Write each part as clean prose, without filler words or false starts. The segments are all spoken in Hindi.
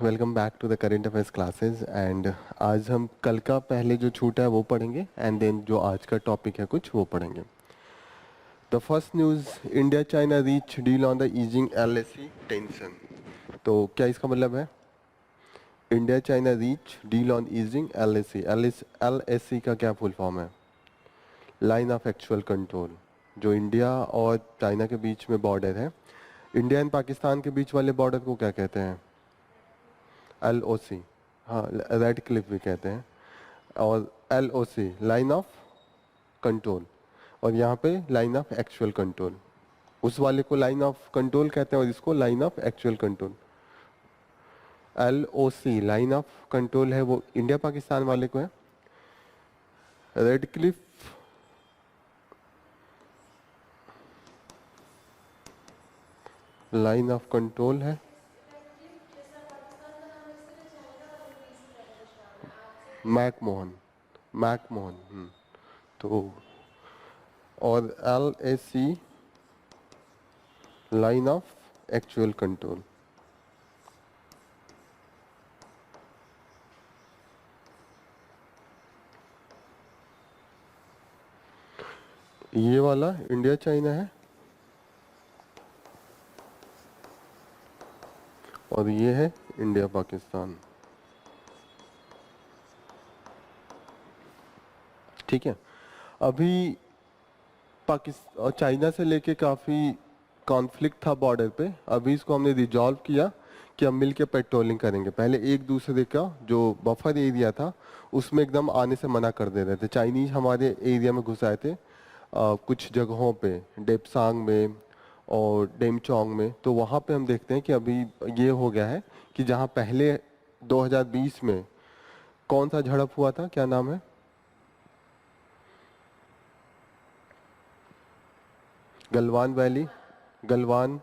Welcome back to the current affairs classes and आज हम कल का पहले जो छूटा है वो पढ़ेंगे एंड देन जो आज का टॉपिक है कुछ वो पढ़ेंगे। The first news, India China reach deal on the easing LAC tension. तो क्या इसका मतलब है? India China reach deal on easing LAC. LSC का क्या फुल फॉर्म है? Line of actual control. जो इंडिया और चाइना के बीच में बॉर्डर है, इंडिया एंड पाकिस्तान के बीच वाले बॉर्डर को क्या कहते हैं? LOC। हाँ, रेड क्लिफ भी कहते हैं। और LOC लाइन ऑफ कंट्रोल, और यहाँ पे लाइन ऑफ एक्चुअल कंट्रोल। उस वाले को लाइन ऑफ कंट्रोल कहते हैं और इसको line of actual control. LOC line of control है वो इंडिया पाकिस्तान वाले को है। Red Cliff line of control है। मैकमोहन। तो और LAC line of actual control. ये वाला इंडिया चाइना है और ये है इंडिया पाकिस्तान। ठीक है। अभी पाकिस्तान और चाइना से लेके काफ़ी कॉन्फ्लिक्ट था बॉर्डर पे। अभी इसको हमने रिजॉल्व किया कि हम मिलके पेट्रोलिंग करेंगे। पहले एक दूसरे का जो बफर एरिया था उसमें एकदम आने से मना कर दे रहे थे। चाइनीज हमारे एरिया में घुस आए थे कुछ जगहों पे, डेपसांग में और डेमचोंग में। तो वहाँ पे हम देखते हैं कि अभी ये हो गया है कि जहाँ पहले 2020 में कौन सा झड़प हुआ था, क्या नाम है? गलवान वैली, गलवान।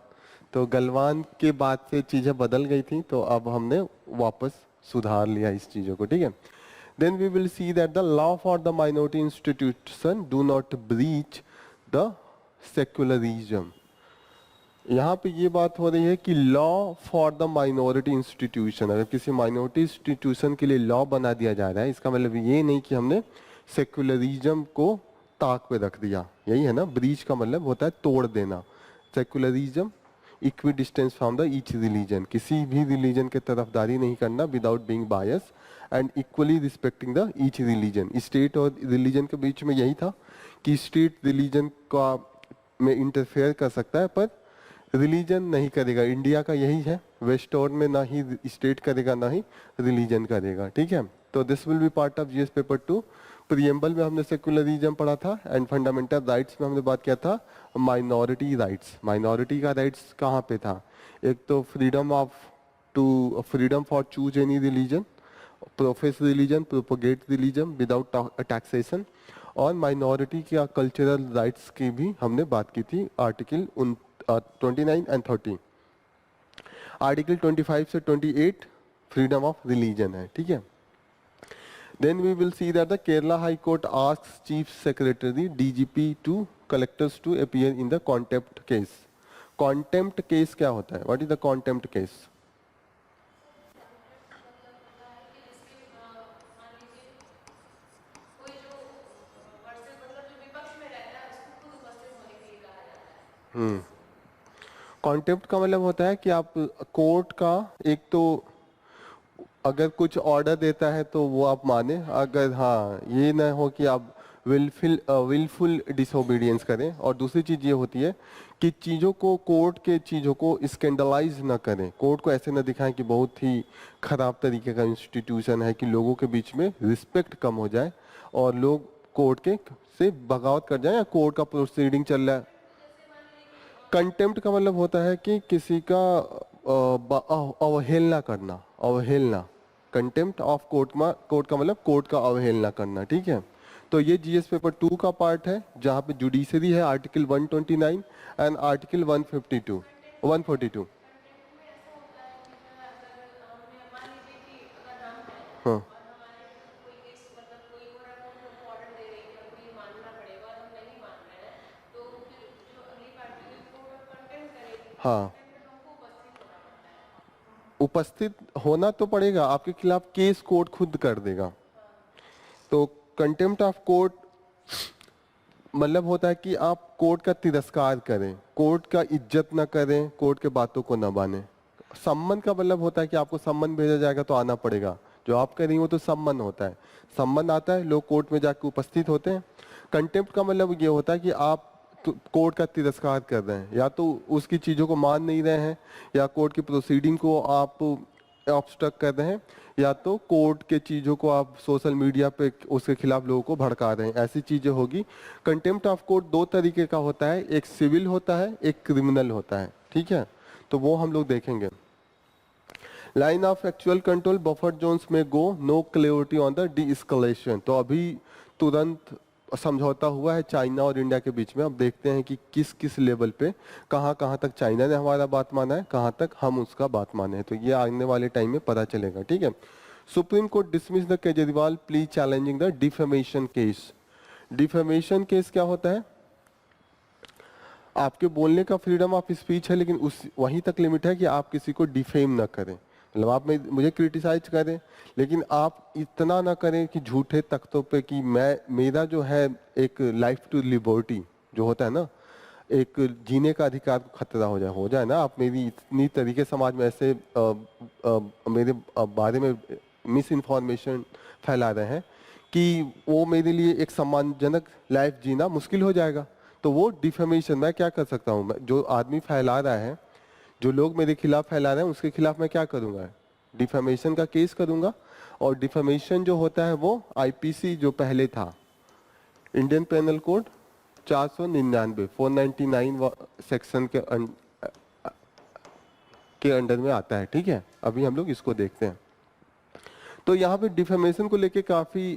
तो गलवान के बाद से चीज़ें बदल गई थी, तो अब हमने वापस सुधार लिया इस चीज़ों को। ठीक है। Then we will see that the law for the minority institution do not breach the secularism. यहाँ पे ये बात हो रही है कि law for the minority institution, अगर किसी माइनॉरिटी इंस्टीट्यूशन के लिए लॉ बना दिया जा रहा है, इसका मतलब ये नहीं कि हमने सेक्युलरिज्म को ताक पे रख दिया। यही है ना, ब्रीच का मतलब होता है तोड़ देना। Secularism equi distance from the each religion, किसी भी रिलीजन के तरफदारी नहीं करना without being bias and equally respecting the each religion. State और रिलीजन के बीच में यही था कि स्टेट रिलीजन का में इंटरफेयर कर सकता है पर रिलीजन नहीं करेगा। इंडिया का यही है, वेस्टर्न में ना ही स्टेट करेगा ना ही रिलीजन करेगा। ठीक है। तो this will B part of GS paper 2। Preamble में हमने सेकुलरिज्म पढ़ा था एंड फंडामेंटल राइट्स में हमने बात किया था माइनॉरिटी राइट्स। माइनॉरिटी का राइट्स कहाँ पे था? एक तो freedom for choose any religion, profess religion, propagate religion without taxation, और माइनॉरिटी का कल्चरल राइट्स की भी हमने बात की थी आर्टिकल 29 एंड 30। आर्टिकल 25 से 28 फ्रीडम ऑफ रिलीजन है। ठीक है। Then we will see that the Kerala high court asks chief secretary DGP to collectors to appear in the contempt case. Contempt case क्या होता है? What is the contempt case? Hmm. Contempt का मतलब होता है कि आप कोर्ट का एक तो अगर कुछ ऑर्डर देता है तो वो आप माने, अगर हाँ ये ना हो कि आप विलफुल डिसोबीडियंस करें। और दूसरी चीज़ ये होती है कि चीज़ों को, कोर्ट के चीज़ों को स्कैंडलाइज ना करें, कोर्ट को ऐसे ना दिखाएं कि बहुत ही ख़राब तरीके का इंस्टीट्यूशन है, कि लोगों के बीच में रिस्पेक्ट कम हो जाए और लोग कोर्ट के से बगावत कर जाए या कोर्ट का प्रोसीडिंग चल रहा है। कंटेम्प्ट का मतलब होता है कि किसी का अवहेलना करना, अवहेलना। कंटेम्प्ट ऑफ कोर्ट का मतलब कोर्ट का अवहेलना करना। ठीक है। तो ये जीएस पेपर 2 का पार्ट है जहाँ पे जुडिशरी है आर्टिकल 129 एंड आर्टिकल 152 142। हाँ। हाँ। उपस्थित होना तो पड़ेगा, आपके खिलाफ केस कोर्ट खुद कर देगा। तो कंटेम्प्ट ऑफ कोर्ट मतलब होता है कि आप कोर्ट का तिरस्कार करें, कोर्ट का इज्जत ना करें, कोर्ट के बातों को ना माने। सम्मन का मतलब होता है कि आपको सम्मन भेजा जाएगा तो आना पड़ेगा, जो आप कह रही हो तो सम्मन होता है, सम्मन आता है, लोग कोर्ट में जाकर उपस्थित होते हैं। कंटेम्प्ट का मतलब ये होता है कि आप कोर्ट का तिरस्कार कर रहे हैं, या तो उसकी चीज़ों को मान नहीं रहे हैं, या कोर्ट की प्रोसीडिंग को आप ऑब्स्ट्रक्ट कर रहे हैं, या तो कोर्ट के चीज़ों को आप सोशल मीडिया पे उसके खिलाफ लोगों को भड़का रहे हैं, ऐसी चीज़ें होगी। कंटेम्प्ट ऑफ कोर्ट दो तरीके का होता है, एक सिविल होता है, एक क्रिमिनल होता है, ठीक है, तो वो हम लोग देखेंगे। Line of actual control buffer zones में go, no clarity on the de escalation. तो अभी तुरंत समझौता हुआ है चाइना और इंडिया के बीच में, अब देखते हैं कि किस किस लेवल पे कहाँ कहाँ तक चाइना ने हमारा बात माना है, कहाँ तक हम उसका बात माने हैं, तो ये आने वाले टाइम में पता चलेगा, ठीक है। Supreme court dismiss the Kejriwal plea challenging the defamation case. Defamation case क्या होता है? आपके बोलने का फ्रीडम ऑफ स्पीच है, लेकिन उस वहीं तक लिमिट है कि आप किसी को डिफेम ना करें, मतलब आप मुझे क्रिटिसाइज करें, लेकिन आप इतना ना करें कि झूठे तख्तों पे कि मेरा जो है एक लाइफ टू लिबर्टी जो होता है ना, एक जीने का अधिकार को खतरा हो जाए ना, आप मेरी इतनी तरीके समाज में ऐसे मेरे बारे में मिस इन्फॉर्मेशन फैला रहे हैं कि वो मेरे लिए एक सम्मानजनक लाइफ जीना मुश्किल हो जाएगा। तो वो डिफेमेशन, मैं क्या कर सकता हूँ, जो आदमी फैला रहा है, जो लोग मेरे खिलाफ फैला रहे हैं, उसके खिलाफ मैं क्या करूँगा? डिफेमेशन का केस करूँगा। और डिफेमेशन जो होता है वो आईपीसी जो पहले था, इंडियन पेनल कोड 499 499 सेक्शन के अंडर में आता है, ठीक है। अभी हम लोग इसको देखते हैं। तो यहाँ पे डिफेमेशन को लेके काफी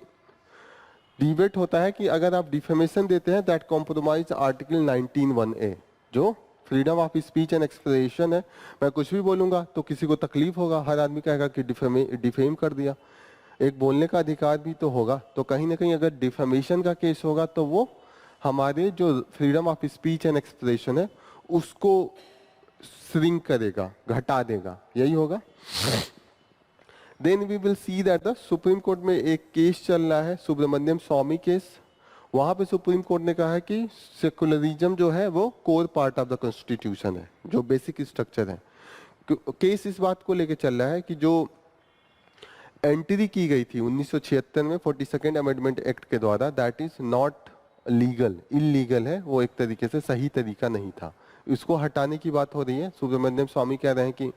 डिबेट होता है कि अगर आप डिफेमेशन देते हैं दैट कॉम्प्रोमाइज आर्टिकल 19(1)(a), जो freedom of speech and expression है। मैं कुछ भी बोलूंगा तो किसी को तकलीफ होगा, हर आदमी कहेगा कि डिफेम कर दिया। एक बोलने का अधिकार भी तो होगा, तो कहीं ना कहीं अगर डिफेमेशन का केस होगा तो वो हमारे जो freedom of speech and expression है उसको श्रिंक करेगा, घटा देगा, यही होगा। Then we will see that the supreme court में एक केस चल रहा है, सुब्रमण्यम स्वामी केस। वहां पे सुप्रीम कोर्ट ने कहा है कि सेकुलरिज्म जो है वो core part of the constitution है, जो बेसिक स्ट्रक्चर है। केस इस बात को लेके चल रहा है कि जो एंट्री की गई थी 1976 में 42nd अमेंडमेंट एक्ट के द्वारा, that is not legal, illegal है, वो एक तरीके से सही तरीका नहीं था, इसको हटाने की बात हो रही है। सुब्रमण्यम स्वामी कह रहे हैं कि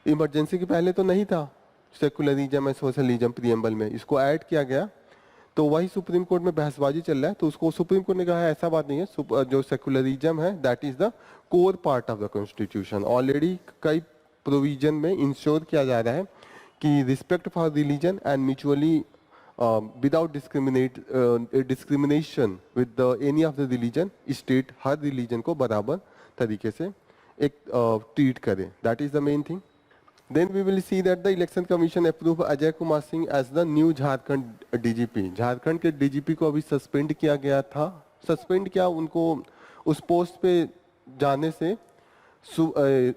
इमरजेंसी के पहले तो नहीं था सेकुलरिज्म एंड सोशलिज्म प्रियम्बल में, इसको ऐड किया गया, तो वही सुप्रीम कोर्ट में बहसबाजी चल रहा है। तो उसको सुप्रीम कोर्ट ने कहा है ऐसा बात नहीं है, जो सेकुलरिज्म है that is the core part of the constitution. Already कई प्रोविजन में इंश्योर किया जा रहा है कि respect for religion and mutually without discrimination with any of the religion, state her religion को बराबर तरीके से एक ट्रीट करे, that is the main thing. Then we will see that the Election Commission approved Ajay Kumar Singh as the new Jharkhand DGP। Jharkhand के DGP को अभी सस्पेंड किया गया था, सस्पेंड किया उनको उस पोस्ट पे जाने से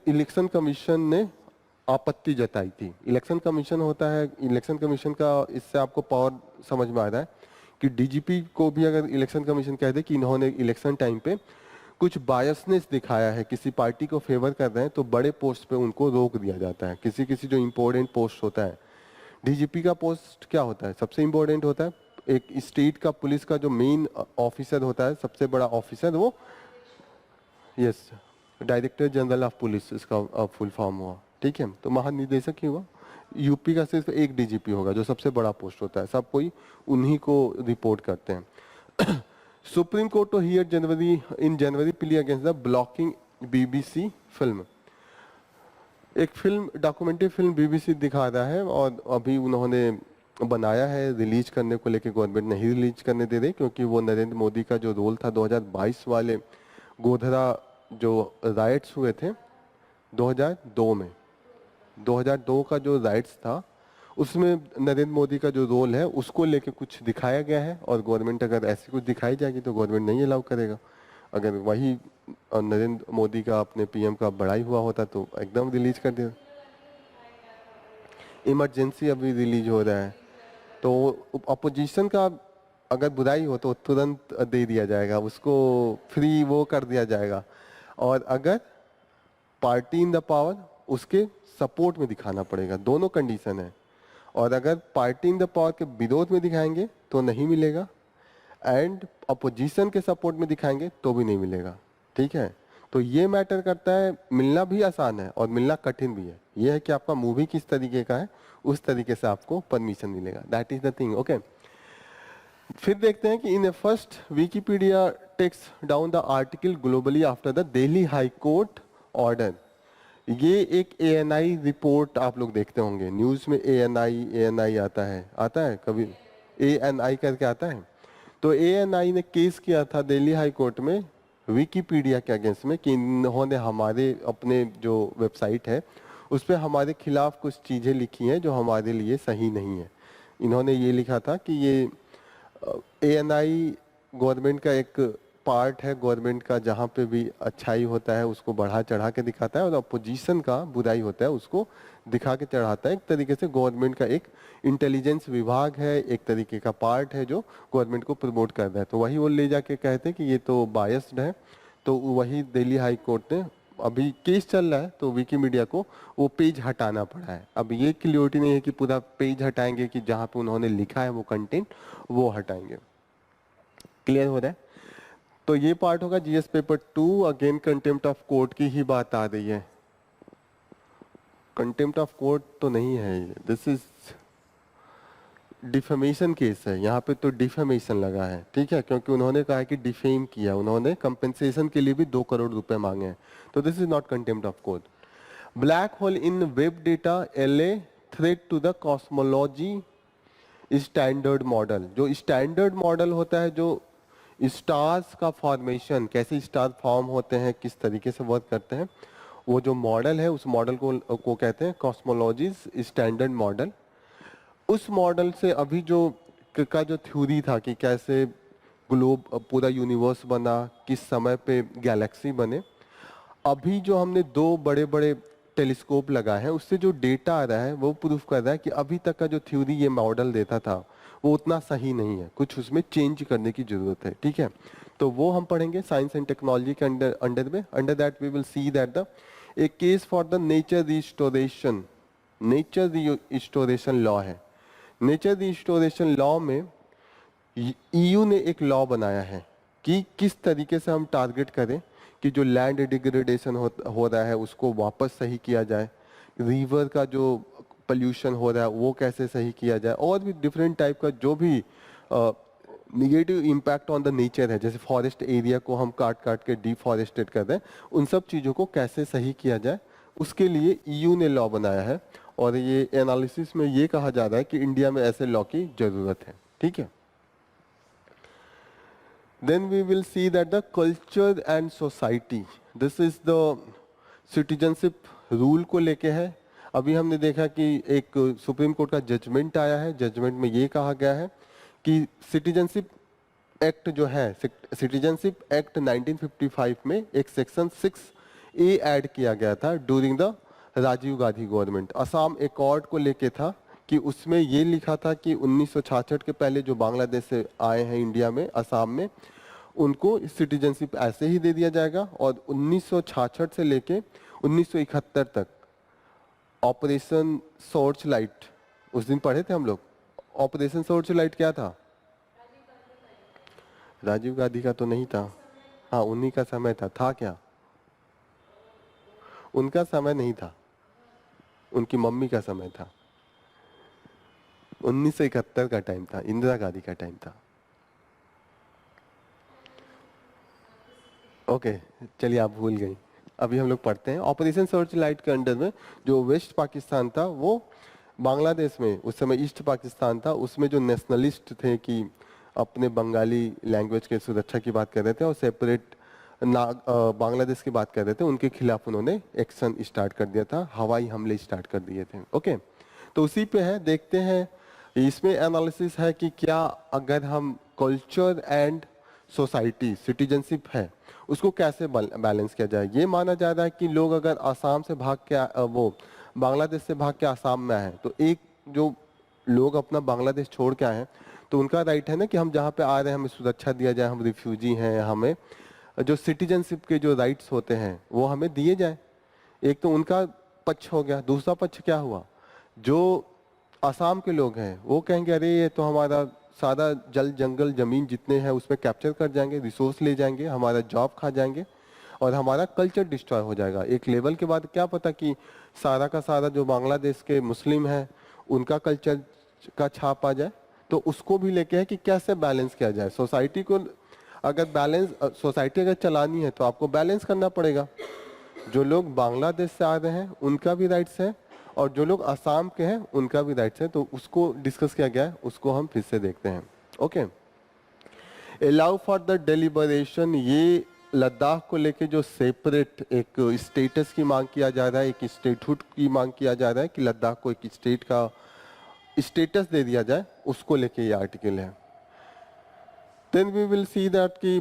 इलेक्शन कमीशन ने आपत्ति जताई थी। इलेक्शन कमीशन होता है, इलेक्शन कमीशन का इससे आपको पावर समझ में आ रहा है कि DGP को भी अगर इलेक्शन कमीशन कह दे कि इन्होंने इलेक्शन टाइम पे कुछ बायसनेस दिखाया है, किसी पार्टी को फेवर कर रहे हैं, तो बड़े पोस्ट पे उनको रोक दिया जाता है। किसी किसी जो इम्पोर्टेंट पोस्ट होता है, DGP का पोस्ट क्या होता है, सबसे इम्पोर्टेंट होता है, एक स्टेट का पुलिस का जो मेन ऑफिसर होता है, सबसे बड़ा ऑफिसर, वो yes director general of police, इसका फुल फॉर्म हुआ, ठीक है। तो महानिदेशक ही हुआ। यूपी का सिर्फ एक DGP होगा जो सबसे बड़ा पोस्ट होता है, सब कोई उन्हीं को रिपोर्ट करते हैं। Supreme court to hear January plea against the blocking BBC film. एक फिल्म, डॉक्यूमेंट्री फिल्म BBC दिखा रहा है और अभी उन्होंने बनाया है, रिलीज करने को लेके गवर्नमेंट नहीं रिलीज करने दे रही, क्योंकि वो नरेंद्र मोदी का जो रोल था 2022 वाले गोधरा जो राइट्स हुए थे 2002 में, 2002 का जो राइट्स था उसमें नरेंद्र मोदी का जो रोल है उसको लेके कुछ दिखाया गया है, और गवर्नमेंट अगर ऐसी कुछ दिखाई जाएगी तो गवर्नमेंट नहीं अलाउ करेगा। अगर वही नरेंद्र मोदी का अपने PM का बड़ाई हुआ होता तो एकदम रिलीज कर दिया। इमरजेंसी अभी रिलीज हो रहा है, तो अपोजिशन का अगर बुराई हो तो तुरंत दे दिया जाएगा उसको, फ्री वो कर दिया जाएगा। और अगर पार्टी इन द पावर, उसके सपोर्ट में दिखाना पड़ेगा, दोनों कंडीशन है। और अगर पार्टी इन द पावर के विरोध में दिखाएंगे तो नहीं मिलेगा, एंड अपोजिशन के सपोर्ट में दिखाएंगे तो भी नहीं मिलेगा। ठीक है, तो ये मैटर करता है, मिलना भी आसान है और मिलना कठिन भी है। ये है कि आपका मूवी किस तरीके का है, उस तरीके से आपको परमिशन मिलेगा, that is the thing. Okay, फिर देखते हैं कि in a first Wikipedia takes down the article globally after the Delhi high court order. ये एक एएनआई रिपोर्ट आप लोग देखते होंगे न्यूज में, एएनआई आता है कभी, एएनआई करके आता है। तो एएनआई ने केस किया था दिल्ली हाई कोर्ट में विकिपीडिया के अगेंस्ट में कि इन्होंने हमारे अपने जो वेबसाइट है उस पर हमारे खिलाफ कुछ चीज़ें लिखी हैं जो हमारे लिए सही नहीं है। इन्होंने ये लिखा था कि ये एएनआई गवर्नमेंट का एक पार्ट है, गवर्नमेंट का जहाँ पे भी अच्छाई होता है उसको बढ़ा चढ़ा के दिखाता है, और अपोजिशन का बुराई होता है उसको दिखा के चढ़ाता है। एक तरीके से गवर्नमेंट का एक इंटेलिजेंस विभाग है, एक तरीके का पार्ट है जो गवर्नमेंट को प्रमोट कर रहा है। तो वही वो ले जाके कहते हैं कि ये तो बायस्ड है। तो वही दिल्ली हाई कोर्ट ने, अभी केस चल रहा है तो विकिमीडिया को वो पेज हटाना पड़ा है। अब ये क्लियरिटी नहीं है कि पूरा पेज हटाएंगे कि जहाँ पे उन्होंने लिखा है वो कंटेंट वो हटाएंगे। क्लियर हो रहा है? तो ये पार्ट होगा GS paper 2। Again contempt of court की ही बात आ रही है। कंटेम्प्ट ऑफ कोर्ट तो नहीं है ये, दिस इज डिफेमेशन केस है। यहाँ पे तो डिफेमेशन लगा है, ठीक है, क्योंकि उन्होंने कहा कि डिफेम किया, उन्होंने कंपेंसेशन के लिए भी 2 करोड़ रुपए मांगे हैं। तो this is not contempt of court. Black hole in Webb data LA threat to the cosmology standard model. जो स्टैंडर्ड मॉडल होता है, जो स्टार्स का फॉर्मेशन, कैसे स्टार फॉर्म होते हैं, किस तरीके से वर्क करते हैं, वो जो मॉडल है उस मॉडल को कहते हैं कॉस्मोलॉजी स्टैंडर्ड मॉडल। उस मॉडल से अभी जो जो थ्योरी था कि कैसे ग्लोब पूरा यूनिवर्स बना, किस समय पे गैलेक्सी बने, अभी जो हमने 2 बड़े बड़े टेलीस्कोप लगाए हैं उससे जो डेटा आ रहा है वो प्रूफ कर रहा है कि अभी तक का जो थ्योरी ये मॉडल देता था वो उतना सही नहीं है, कुछ उसमें चेंज करने की जरूरत है। ठीक है, तो वो हम पढ़ेंगे साइंस एंड टेक्नोलॉजी के अंडर में। Under that we will see that the a case for the nature restoration law है। नेचर रिस्टोरेशन लॉ में ईयू ने एक लॉ बनाया है कि किस तरीके से हम टारगेट करें कि जो लैंड डिग्रेडेशन हो रहा है उसको वापस सही किया जाए, रिवर का जो पोल्यूशन हो रहा है वो कैसे सही किया जाए, और भी डिफरेंट टाइप का जो भी negative impact on the nature है, जैसे फॉरेस्ट एरिया को हम काट काट के डिफॉरेस्टेड कर रहे हैं, उन सब चीज़ों को कैसे सही किया जाए उसके लिए ईयू ने लॉ बनाया है। और ये एनालिसिस में ये कहा जा रहा है कि इंडिया में ऐसे लॉ की जरूरत है। ठीक है, then we will see that the culture and society, this is the citizenship rule को लेके है। अभी हमने देखा कि एक सुप्रीम कोर्ट का जजमेंट आया है, जजमेंट में ये कहा गया है कि सिटीजनशिप एक्ट जो है, सिटीजनशिप एक्ट 1955 में एक सेक्शन 6A ऐड किया गया था during the Rajiv Gandhi government. Assam accord को लेके था कि उसमें ये लिखा था कि 1966 के पहले जो बांग्लादेश से आए हैं इंडिया में, असम में, उनको सिटीजनशिप ऐसे ही दे दिया जाएगा। और 1966 से लेके 1971 तक ऑपरेशन सॉर्च लाइट, उस दिन पढ़े थे हम लोग, ऑपरेशन सॉर्च लाइट क्या था? राजीव गांधी का तो नहीं था, हाँ उन्हीं का समय था क्या? उनका समय नहीं था, उनकी मम्मी का समय था। 1971 का टाइम था, इंदिरा गांधी का टाइम था। ओके, चलिए आप भूल गई। अभी हम लोग पढ़ते हैं ऑपरेशन सर्च लाइट के अंडर में जो वेस्ट पाकिस्तान था वो बांग्लादेश में, उस समय ईस्ट पाकिस्तान था, उसमें जो नेशनलिस्ट थे कि अपने बंगाली लैंग्वेज के सुरक्षा की बात कर रहे थे और सेपरेट बांग्लादेश की बात कर रहे थे, उनके खिलाफ उन्होंने एक्शन स्टार्ट कर दिया था, हवाई हमले स्टार्ट कर दिए थे। ओके, तो उसी पे है, देखते हैं इसमें एनालिसिस है कि क्या अगर हम कल्चर एंड सोसाइटी सिटीजनशिप है उसको कैसे बैलेंस किया जाए। ये माना जा रहा है कि लोग अगर आसाम से भाग के वो बांग्लादेश से भाग के आसाम में आए हैं, तो एक जो लोग अपना बांग्लादेश छोड़ के आए हैं तो उनका राइट है ना कि हम जहाँ पे आ रहे हैं हमें सुरक्षा दिया जाए, हम रिफ्यूजी हैं, हमें जो सिटीजनशिप के जो राइट्स होते हैं वो हमें दिए जाए। एक तो उनका पक्ष हो गया। दूसरा पक्ष क्या हुआ, जो असम के लोग हैं वो कहेंगे अरे ये तो हमारा सारा जल जंगल जमीन जितने हैं उसमें कैप्चर कर जाएंगे, रिसोर्स ले जाएंगे, हमारा जॉब खा जाएंगे और हमारा कल्चर डिस्ट्रॉय हो जाएगा। एक लेवल के बाद क्या पता कि सारा का सारा जो बांग्लादेश के मुस्लिम हैं उनका कल्चर का छाप आ जाए। तो उसको भी लेके है कि कैसे बैलेंस किया जाए सोसाइटी को। अगर बैलेंस सोसाइटी अगर चलानी है तो आपको बैलेंस करना पड़ेगा। जो लोग बांग्लादेश से आ रहे हैं उनका भी राइट्स है और जो लोग असम के हैं उनका भी राइट्स है। तो उसको डिस्कस किया गया है, उसको हम फिर से देखते हैं। Okay, allow for the deliberation, ये लद्दाख को लेके जो सेपरेट एक स्टेटस की मांग किया जा रहा है, एक स्टेटहुड की मांग किया जा रहा है कि लद्दाख को एक स्टेट का स्टेटस दे दिया जाए, उसको लेके ये आर्टिकल है। Then we will see that कि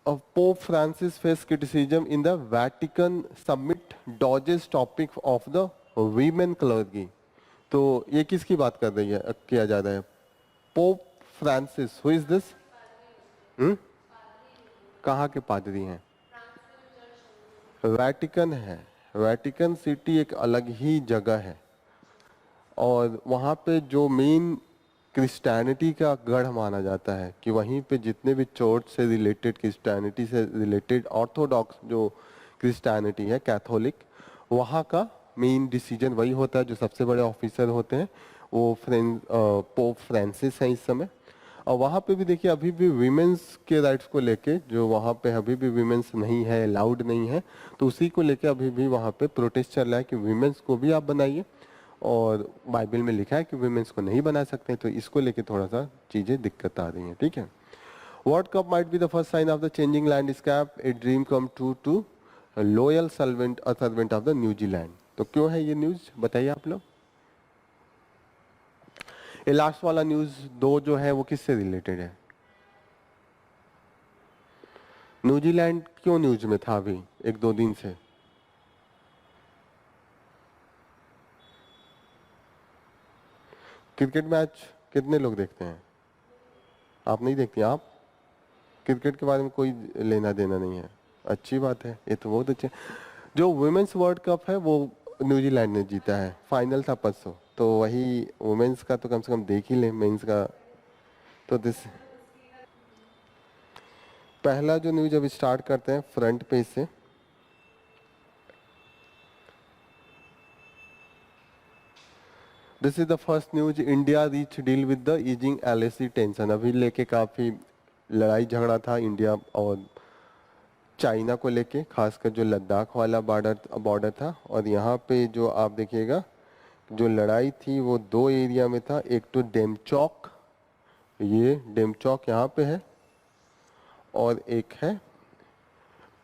Pope Francis face criticism in the Vatican summit dodges topic of the women clergy. तो ये किसकी बात कर रही है, किया जा रहा है? Pope Francis, who is this? कहाँ के पादरी हैं? वैटिकन है। वैटिकन सिटी एक अलग ही जगह है और वहाँ पे जो मेन क्रिश्चियनिटी का गढ़ माना जाता है कि वहीं पे जितने भी चर्च से रिलेटेड, क्रिश्चियनिटी से रिलेटेड, ऑर्थोडॉक्स जो क्रिश्चियनिटी है, कैथोलिक, वहाँ का मेन डिसीजन वही होता है। जो सबसे बड़े ऑफिसर होते हैं वो पोप फ्रांसिस हैं इस समय। और वहाँ पे भी देखिए अभी भी वीमेंस के राइट्स को लेके, जो वहाँ पे अभी भी वीमेंस नहीं है, अलाउड नहीं है, तो उसी को लेके अभी भी वहाँ पे प्रोटेस्ट चल रहा है कि वीमेंस को भी आप बनाइए। और बाइबल में लिखा है कि वीमेंस को नहीं बना सकते, तो इसको लेके थोड़ा सा चीजें दिक्कत आ रही हैं। ठीक है, world cup might be the first sign of the changing landscape, a dream come true to loyal servant of the New Zealand. तो क्यों है ये न्यूज, बताइए आप लोग। ये लास्ट वाला न्यूज दो जो है वो किससे रिलेटेड है? न्यूजीलैंड क्यों न्यूज में था अभी एक दो दिन से? क्रिकेट मैच कितने लोग देखते हैं? आप नहीं देखती? आप क्रिकेट के बारे में कोई लेना देना नहीं है, अच्छी बात है, ये तो बहुत अच्छे। जो वुमेन्स वर्ल्ड कप है वो न्यूजीलैंड ने जीता है, फाइनल था परसों, तो वही वुमेन्स का तो कम से कम देख ही ले, मेंस का तो दिस पहला जो न्यूज अभी स्टार्ट करते हैं फ्रंट पेज से। This is the first news, India reach deal with the easing LAC tension. अभी लेके काफी लड़ाई झगड़ा था इंडिया और चाइना को लेके, खासकर जो लद्दाख वाला बॉर्डर था। और यहाँ पे जो आप देखिएगा जो लड़ाई थी वो दो एरिया में था, एक तो डेमचौक, ये डेमचौक यहाँ पे है, और एक है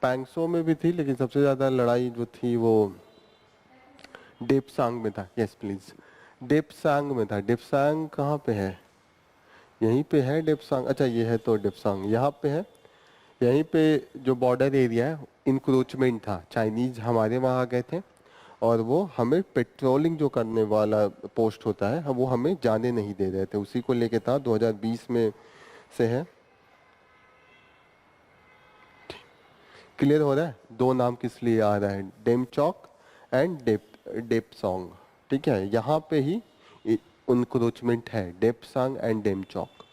पैंगसो में भी थी, लेकिन सबसे ज्यादा लड़ाई जो थी वो डेपसांग में था। यस प्लीज, डेपसांग में था। डेपसांग कहाँ पे है? यहीं पे है डेपसांग। अच्छा ये है तो डेपसांग यहाँ पे है। यहीं पे जो बॉर्डर एरिया है, इंक्रोचमेंट था, चाइनीज हमारे वहाँ आ गए थे और वो हमें पेट्रोलिंग जो करने वाला पोस्ट होता है वो हमें जाने नहीं दे रहे थे, उसी को लेके था। 2020 में से है। क्लियर हो रहा है दो नाम किस लिए आ रहा है, डेमचौक एंड डेपसोंग। ठीक है, यहाँ पे ही इंक्रोचमेंट है, डेपसांग एंड डेमचौक।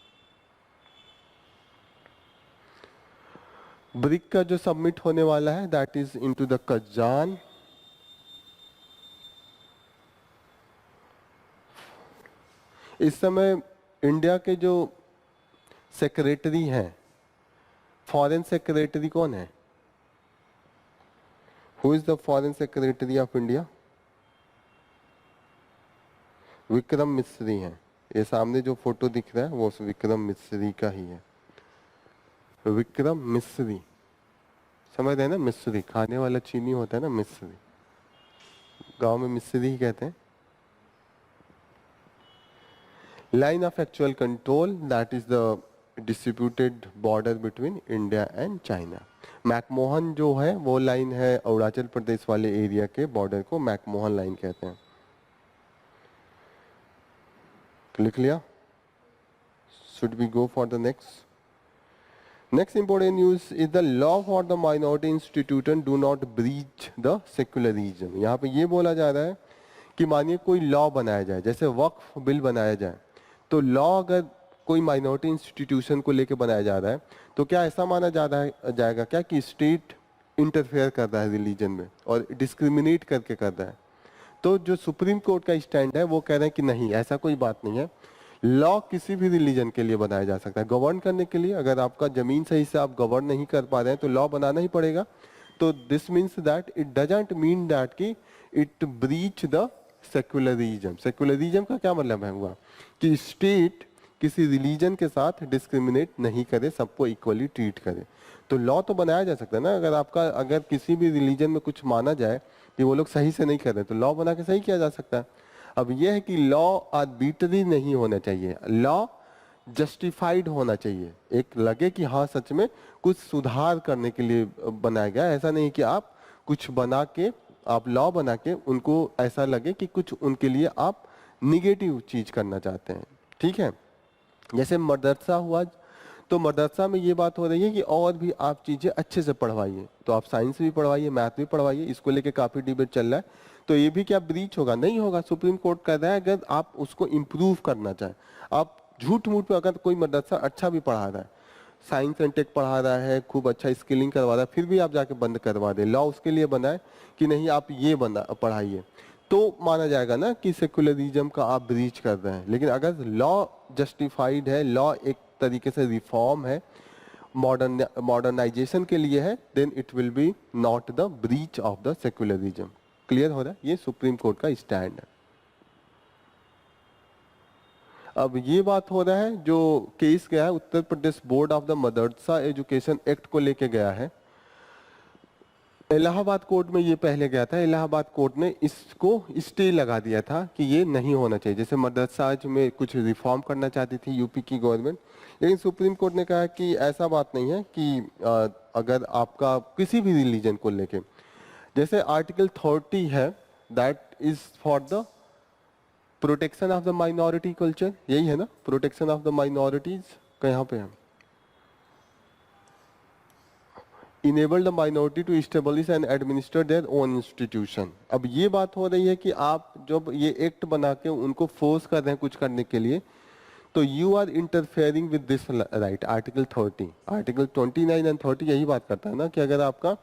ब्रिक का जो सबमिट होने वाला है that is into the Kazan. इस समय इंडिया के जो सेक्रेटरी हैं, फॉरेन सेक्रेटरी कौन है? Who is the foreign secretary of India? Vikram Misri हैं। ये सामने जो फोटो दिख रहा है वो विक्रम मिस्री का ही है। विक्रम मिस्री, समझ रहे हैं ना? मिस्री खाने वाला चीनी होता है ना, मिस्री, गांव में मिस्री ही कहते हैं। Line of actual control that is the distributed border between India and China. McMahon जो है वो लाइन है, अरुणाचल प्रदेश वाले एरिया के बॉर्डर को मैकमोहन लाइन कहते हैं। लिख लिया? Should we go for the next? Next important news is the law for the minority institution do not breach the secularism. यहाँ पे ये बोला जा रहा है कि मानिए कोई लॉ बनाया जाए, जैसे वक्फ बिल बनाया जाए, तो लॉ अगर कोई माइनॉरिटी इंस्टीट्यूशन को लेकर बनाया जा रहा है तो क्या ऐसा माना जा रहा है जाएगा क्या कि स्टेट इंटरफेयर कर रहा है रिलीजन में और डिस्क्रिमिनेट करके कर रहा है? तो जो सुप्रीम कोर्ट का स्टैंड है वो कह रहे हैं कि नहीं, ऐसा कोई बात नहीं है। लॉ किसी भी रिलीजन के लिए बनाया जा सकता है, गवर्न करने के लिए। अगर आपका जमीन सही से आप गवर्न नहीं कर पा रहे हैं तो लॉ बनाना ही पड़ेगा। तो this means that it doesn't mean that कि it breach the secularism. Secularism का क्या मतलब है हुआ कि स्टेट किसी रिलीजन के साथ डिस्क्रिमिनेट नहीं करे, सबको इक्वली ट्रीट करे। तो लॉ तो बनाया जा सकता है ना। अगर किसी भी रिलीजन में कुछ माना जाए कि वो लोग सही से नहीं कर रहे तो लॉ बना के सही किया जा सकता है। अब यह है कि लॉ आर्बिट्ररी नहीं होना चाहिए, लॉ जस्टिफाइड होना चाहिए। एक लगे कि हाँ सच में कुछ सुधार करने के लिए बनाया गया, ऐसा नहीं कि आप कुछ बना के, आप लॉ बना के उनको ऐसा लगे कि कुछ उनके लिए आप निगेटिव चीज करना चाहते हैं। ठीक है, जैसे मदरसा हुआ, तो मदरसा में ये बात हो रही है कि और भी आप चीजें अच्छे से पढ़वाइए, तो आप साइंस भी पढ़वाइए, मैथ भी पढ़वाइए। इसको लेके काफी डिबेट चल रहा है। तो ये भी क्या ब्रीच होगा? नहीं होगा। सुप्रीम कोर्ट कह रहा है अगर आप उसको इम्प्रूव करना चाहें, आप झूठ मूठ पे, अगर कोई मदरसा अच्छा भी पढ़ा रहा है, साइंस एंड टेक पढ़ा रहा है, खूब अच्छा स्किलिंग करवा रहा है, फिर भी आप जाके बंद करवा दे, लॉ उसके लिए बनाए कि नहीं आप ये बना पढ़ाइए, तो माना जाएगा ना कि सेकुलरिज्म का आप ब्रीच कर रहे हैं। लेकिन अगर लॉ जस्टिफाइड है, लॉ एक तरीके से रिफॉर्म है, मॉडर्नाइजेशन के लिए है, then it will be not the breach of the secularism. Clear हो रहा है? ये सुप्रीम कोर्ट का स्टैंड है। अब ये बात हो रहा है, जो केस गया है Uttar Pradesh board of the Madrasa education act को लेके गया है, इलाहाबाद कोर्ट में ये पहले गया था। इलाहाबाद कोर्ट ने इसको स्टे लगा दिया था कि ये नहीं होना चाहिए। जैसे मदरसा में कुछ रिफॉर्म करना चाहती थी यूपी की गवर्नमेंट, लेकिन सुप्रीम कोर्ट ने कहा कि ऐसा बात नहीं है कि अगर आपका किसी भी रिलीजन को लेके, जैसे आर्टिकल 30 है, that is for the protection of the minority culture, यही है ना, प्रोटेक्शन ऑफ द माइनॉरिटीज का यहाँ पे है, enable the minority to establish and administer their own institution. अब ये बात हो रही है कि आप जब ये एक्ट बना के उनको फोर्स कर रहे हैं कुछ करने के लिए, तो you are interfering with this right. Article 30, article 29 and 30 यही बात करता है ना कि अगर आपका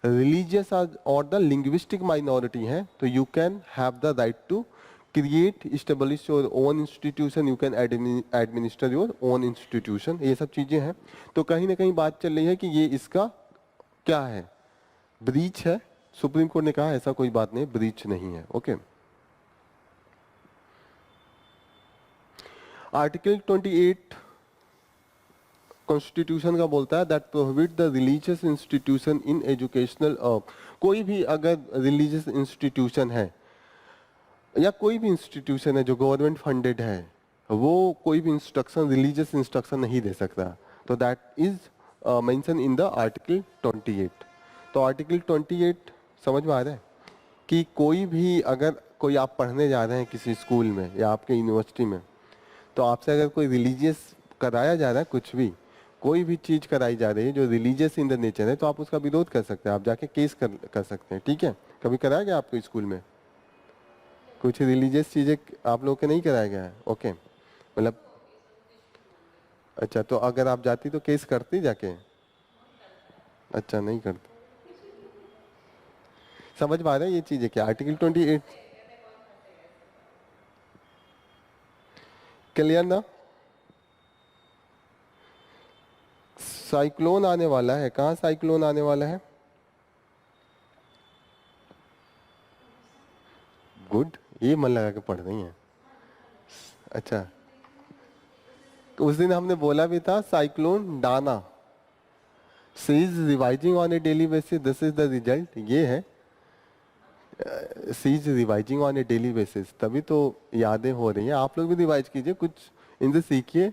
रिलीजियस और द लिंग्विस्टिक माइनॉरिटी है तो you can have the right to create, establish your own institution, you can administer your own institution, ये सब चीजें हैं। तो कहीं ना कहीं बात चल रही है कि ये इसका क्या है, ब्रीच है। सुप्रीम कोर्ट ने कहा ऐसा कोई बात नहीं, ब्रीच नहीं है। ओके, आर्टिकल 28 कॉन्स्टिट्यूशन का बोलता है that prohibit the religious institution in educational. कोई भी अगर रिलीजियस इंस्टीट्यूशन है या कोई भी इंस्टीट्यूशन है जो गवर्नमेंट फंडेड है, वो कोई भी इंस्ट्रक्शन, रिलीजियस इंस्ट्रक्शन नहीं दे सकता। तो that is mention in the article 28। तो आर्टिकल 28 समझ में आ रहा है कि कोई भी, अगर कोई आप पढ़ने जा रहे हैं किसी स्कूल में या आपके यूनिवर्सिटी में, तो आपसे अगर कोई रिलीजियस कराया जा रहा है, कुछ भी कोई भी चीज कराई जा रही है जो रिलीजियस इन द नेचर है, तो आप उसका विरोध कर सकते हैं, आप जाके केस कर सकते हैं। ठीक है, कभी कराया गया आपको स्कूल में कुछ रिलीजियस चीजें आप लोगों के नहीं कराया गया है? ओके, मतलब अच्छा, तो अगर आप जाती तो केस करती जाके? अच्छा, नहीं करती। समझ पा रहे हैं ये चीजें क्या? आर्टिकल 28 क्लियर ना? साइक्लोन आने वाला है, कहाँ साइक्लोन आने वाला है? गुड, ये मन लगा के पढ़ रही हैं। अच्छा, तो उस दिन हमने बोला भी था cyclone Dana, she is revising on a daily basis, this is the result. ये है she is revising on a daily basis, तभी तो यादें हो रही हैं। आप लोग भी रिवाइज कीजिए, कुछ इनसे सीखिए।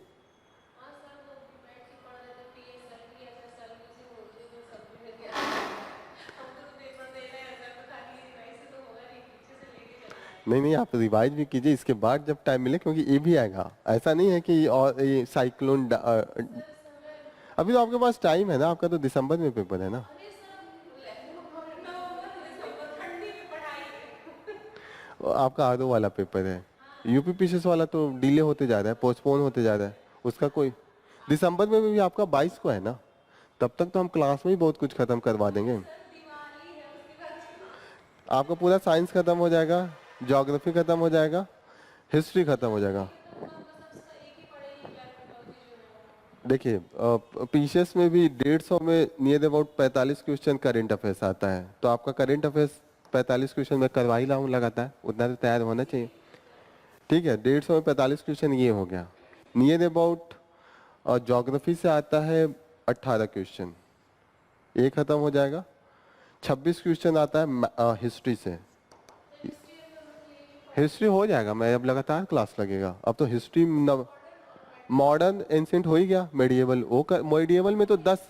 नहीं नहीं, आप रिवाइज भी कीजिए इसके बाद जब टाइम मिले, क्योंकि ये भी आएगा। ऐसा नहीं है कि और ये साइक्लोन अभी तो आपके पास टाइम है ना, आपका तो दिसंबर में पेपर है ना। आपका आरओ वाला पेपर है, यूपी पीसीएस वाला तो डिले होते जा रहा है, पोस्टपोन होते जा रहा है। उसका कोई दिसंबर में भी आपका 22 को है ना, तब तक तो हम क्लास में ही बहुत कुछ खत्म करवा देंगे। आपका पूरा साइंस खत्म हो जाएगा, ज्योग्राफी खत्म हो जाएगा, हिस्ट्री खत्म हो जाएगा। देखिए पीसीएस में भी 150 में near about 45 question current affairs आता है, तो आपका करेंट अफेयर्स 45 क्वेश्चन मैं करवा ही रहा हूँ लगातार, उतना तो तैयार होना चाहिए। ठीक है, 150 में 45 क्वेश्चन ये हो गया। नियर अबाउट ज्योग्राफी से आता है 18 क्वेश्चन, ये खत्म हो जाएगा। 26 क्वेश्चन आता है हिस्ट्री से। हिस्ट्री हो जाएगा, मैं अब लगातार क्लास लगेगा। अब तो हिस्ट्री मॉडर्न एंशिएंट हो ही गया, मेडिएवल वो कर, मेडिएवल में तो 10।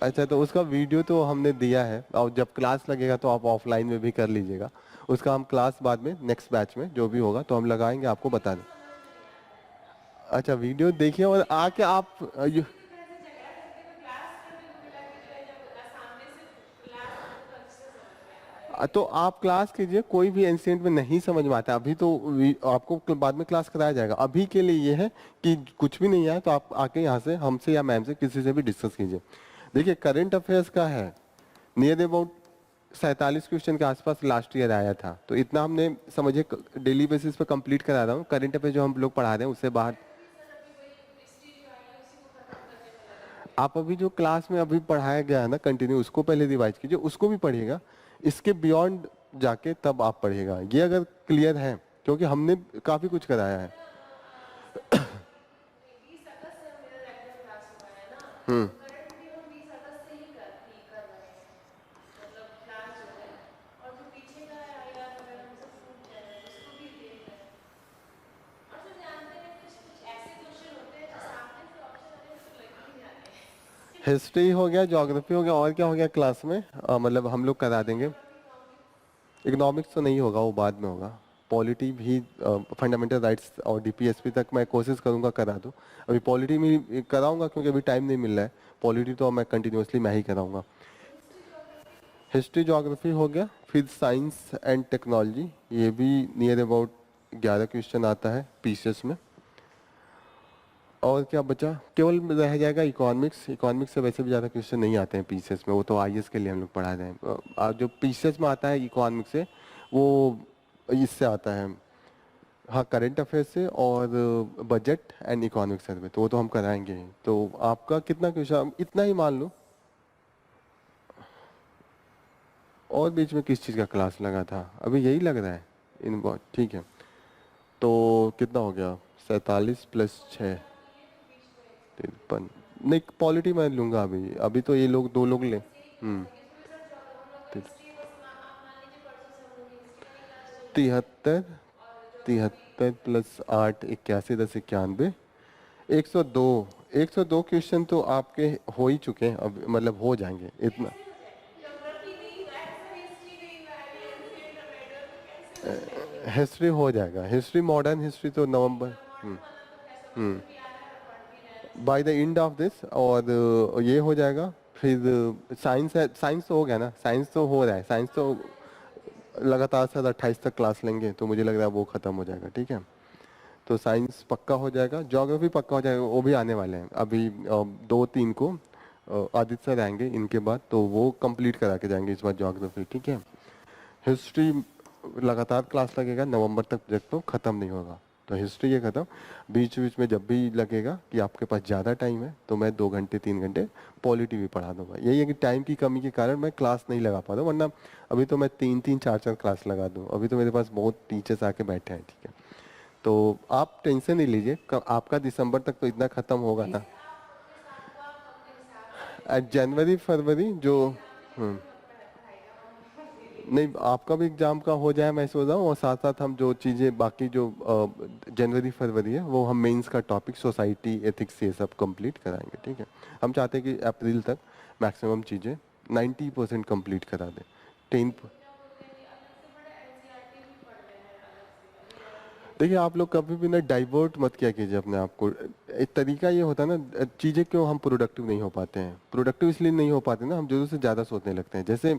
अच्छा, तो उसका वीडियो तो हमने दिया है, और जब क्लास लगेगा तो आप ऑफलाइन में भी कर लीजिएगा। उसका हम क्लास बाद में नेक्स्ट बैच में जो भी होगा तो हम लगाएंगे, आपको बता दें। अच्छा, वीडियो देखिए और आके आप तो आप क्लास कीजिए, कोई भी एंशिएंट में नहीं समझ में आता अभी तो आपको बाद में क्लास कराया जाएगा। अभी के लिए ये है कि कुछ भी नहीं आया तो आप आके यहाँ से हमसे या मैम से किसी से भी डिस्कस कीजिए। देखिए करंट अफेयर्स का है नियर अबाउट 47 क्वेश्चन के आसपास लास्ट ईयर आया था, तो इतना हमने समझिए डेली बेसिस पे कंप्लीट करा रहा हूँ। करंट अफेयर जो हम लोग पढ़ा रहे हैं उससे बाहर आप अभी जो क्लास में अभी पढ़ाया गया है ना कंटिन्यू, उसको पहले रिवाइज कीजिए, उसको भी पढ़िएगा। इसके बियॉन्ड जाके तब आप पढ़िएगा, ये अगर क्लियर है, क्योंकि हमने काफी कुछ कराया है। हम्म। हिस्ट्री हो गया, ज्योग्राफी हो गया, और क्या हो गया क्लास में मतलब हम लोग करा देंगे। इकोनॉमिक्स तो नहीं होगा, वो बाद में होगा। पॉलिटी भी फंडामेंटल राइट्स और डीपीएसपी तक मैं कोशिश करूंगा करा दूं। अभी पॉलिटी में कराऊंगा क्योंकि अभी टाइम नहीं मिल रहा है। पॉलिटी तो मैं कंटिन्यूअसली मैं ही कराऊंगा। हिस्ट्री ज्योग्राफी हो गया, फिर साइंस एंड टेक्नोलॉजी, ये भी नियर अबाउट 11 क्वेश्चन आता है पीसीएस में। और क्या बचा, केवल रह जाएगा इकोनॉमिक्स। इकोनॉमिक्स से वैसे भी ज़्यादा क्वेश्चन नहीं आते हैं पीसीएस में, वो तो आईएएस के लिए हम लोग पढ़ा रहे हैं। जो पीसीएस में आता है इकोनॉमिक्स से, वो इससे आता है, हाँ, करंट अफेयर से और बजट एंड इकोनॉमिक सर्वे, तो वो तो हम कराएंगे ही। तो आपका कितना क्वेश्चन, इतना ही मान लो। और बीच में किस चीज़ का क्लास लगा था, अभी यही लग रहा है इन बहुत। ठीक है, तो कितना हो गया, 47 प्लस 6 53। नहीं, पॉलिटी मैं लूंगा अभी, अभी तो ये लोग 2 लोग ले। 73, 73 प्लस 8 81 10 91 102। 102 क्वेश्चन तो आपके हो ही चुके हैं, अब मतलब हो जाएंगे इतना। हिस्ट्री हो जाएगा, हिस्ट्री मॉडर्न हिस्ट्री तो नवंबर by the end of this, और ये हो जाएगा। फिर साइंस है, साइंस तो हो गया ना, साइंस तो हो रहा है, साइंस तो लगातार सर 28 तक क्लास लेंगे तो मुझे लग रहा है वो खत्म हो जाएगा। ठीक है, तो साइंस पक्का हो जाएगा, ज्योग्राफी पक्का हो जाएगा, वो भी आने वाले हैं अभी 2-3 को। आदित्य सर आएंगे इनके बाद, तो वो कंप्लीट करा के जाएंगे इस बार ज्योग्राफी। ठीक है, हिस्ट्री लगातार क्लास लगेगा नवंबर तक, प्रोजेक्ट तो खत्म नहीं होगा, तो हिस्ट्री ये खत्म। बीच बीच में जब भी लगेगा कि आपके पास ज़्यादा टाइम है तो मैं 2 घंटे 3 घंटे पॉलिटी भी पढ़ा दूंगा। यही है कि टाइम की कमी के कारण मैं क्लास नहीं लगा पा रहा हूँ, वरना अभी तो मैं 3-3 4-4 क्लास लगा दूँ। अभी तो मेरे पास बहुत टीचर्स आके बैठे हैं। ठीक है, तो आप टेंशन नहीं लीजिए, आपका दिसंबर तक तो इतना खत्म होगा ना। जनवरी फरवरी जो नहीं, आपका भी एग्जाम का हो जाए मैं सोच रहा हूँ, और साथ साथ हम जो चीज़ें बाकी जो जनवरी फरवरी है वो हम मेंस का टॉपिक सोसाइटी एथिक्स ये सब कंप्लीट कराएंगे। ठीक है, हम चाहते हैं कि अप्रैल तक मैक्सिमम चीज़ें 90% कंप्लीट करा दें। 10 देखिए आप लोग कभी भी ना डाइवर्ट मत किया कीजिए अपने आप को। एक तरीका ये होता है ना, चीज़ें क्यों हम प्रोडक्टिव नहीं हो पाते हैं, प्रोडक्टिव इसलिए नहीं हो पाते ना, हम जरूरत से ज़्यादा सोचने लगते हैं। जैसे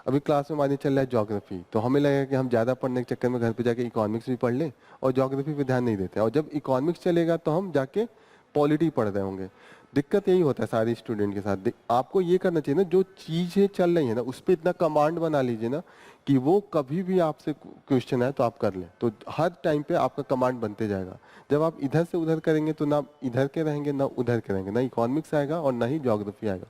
अभी क्लास में माने चल रहा है ज्योग्राफी, तो हमें लगेगा कि हम ज़्यादा पढ़ने के चक्कर में घर पे जाके इकोनॉमिक्स भी पढ़ लें और ज्योग्राफी पे ध्यान नहीं देते, और जब इकोनॉमिक्स चलेगा तो हम जाके पॉलिटी पढ़ रहे होंगे। दिक्कत यही होता है सारे स्टूडेंट के साथ। आपको ये करना चाहिए ना, जो चीज़ें चल रही है ना उस पर इतना कमांड बना लीजिए ना कि वो कभी भी आपसे क्वेश्चन है तो आप कर लें, तो हर टाइम पे आपका कमांड बनते जाएगा। जब आप इधर से उधर करेंगे तो ना इधर के रहेंगे ना उधर के रहेंगे, ना इकोनॉमिक्स आएगा और ना ही ज्योग्राफी आएगा।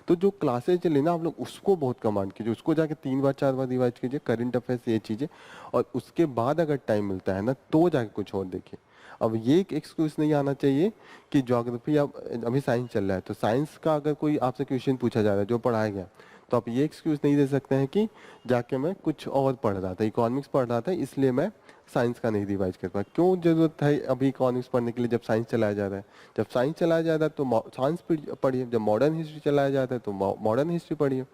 तो जो क्लासेज चले ना आप लोग उसको बहुत कमांड कीजिए, उसको जाके 3 बार 4 बार रिवाइज कीजिए, करंट अफेयर्स ये चीज़ें, और उसके बाद अगर टाइम मिलता है ना तो जाके कुछ और देखिए। अब ये एक एक्सक्यूज नहीं आना चाहिए कि ज्योग्राफी, अब अभी साइंस चल रहा है तो साइंस का अगर कोई आपसे क्वेश्चन पूछा जा रहा है जो पढ़ाया गया, तो आप ये एक्सक्यूज नहीं दे सकते हैं कि जाके मैं कुछ और पढ़ रहा था, इकोनॉमिक्स पढ़ रहा था इसलिए मैं साइंस का नहीं रिवाइज कर पाया। क्यों जरूरत है अभी इकोनॉमिक्स पढ़ने के लिए जब साइंस चलाया जा रहा है? जब साइंस चलाया जा रहा है तो साइंस पढ़िए, जब मॉडर्न हिस्ट्री चलाया जाता है तो मॉडर्न हिस्ट्री पढ़िए,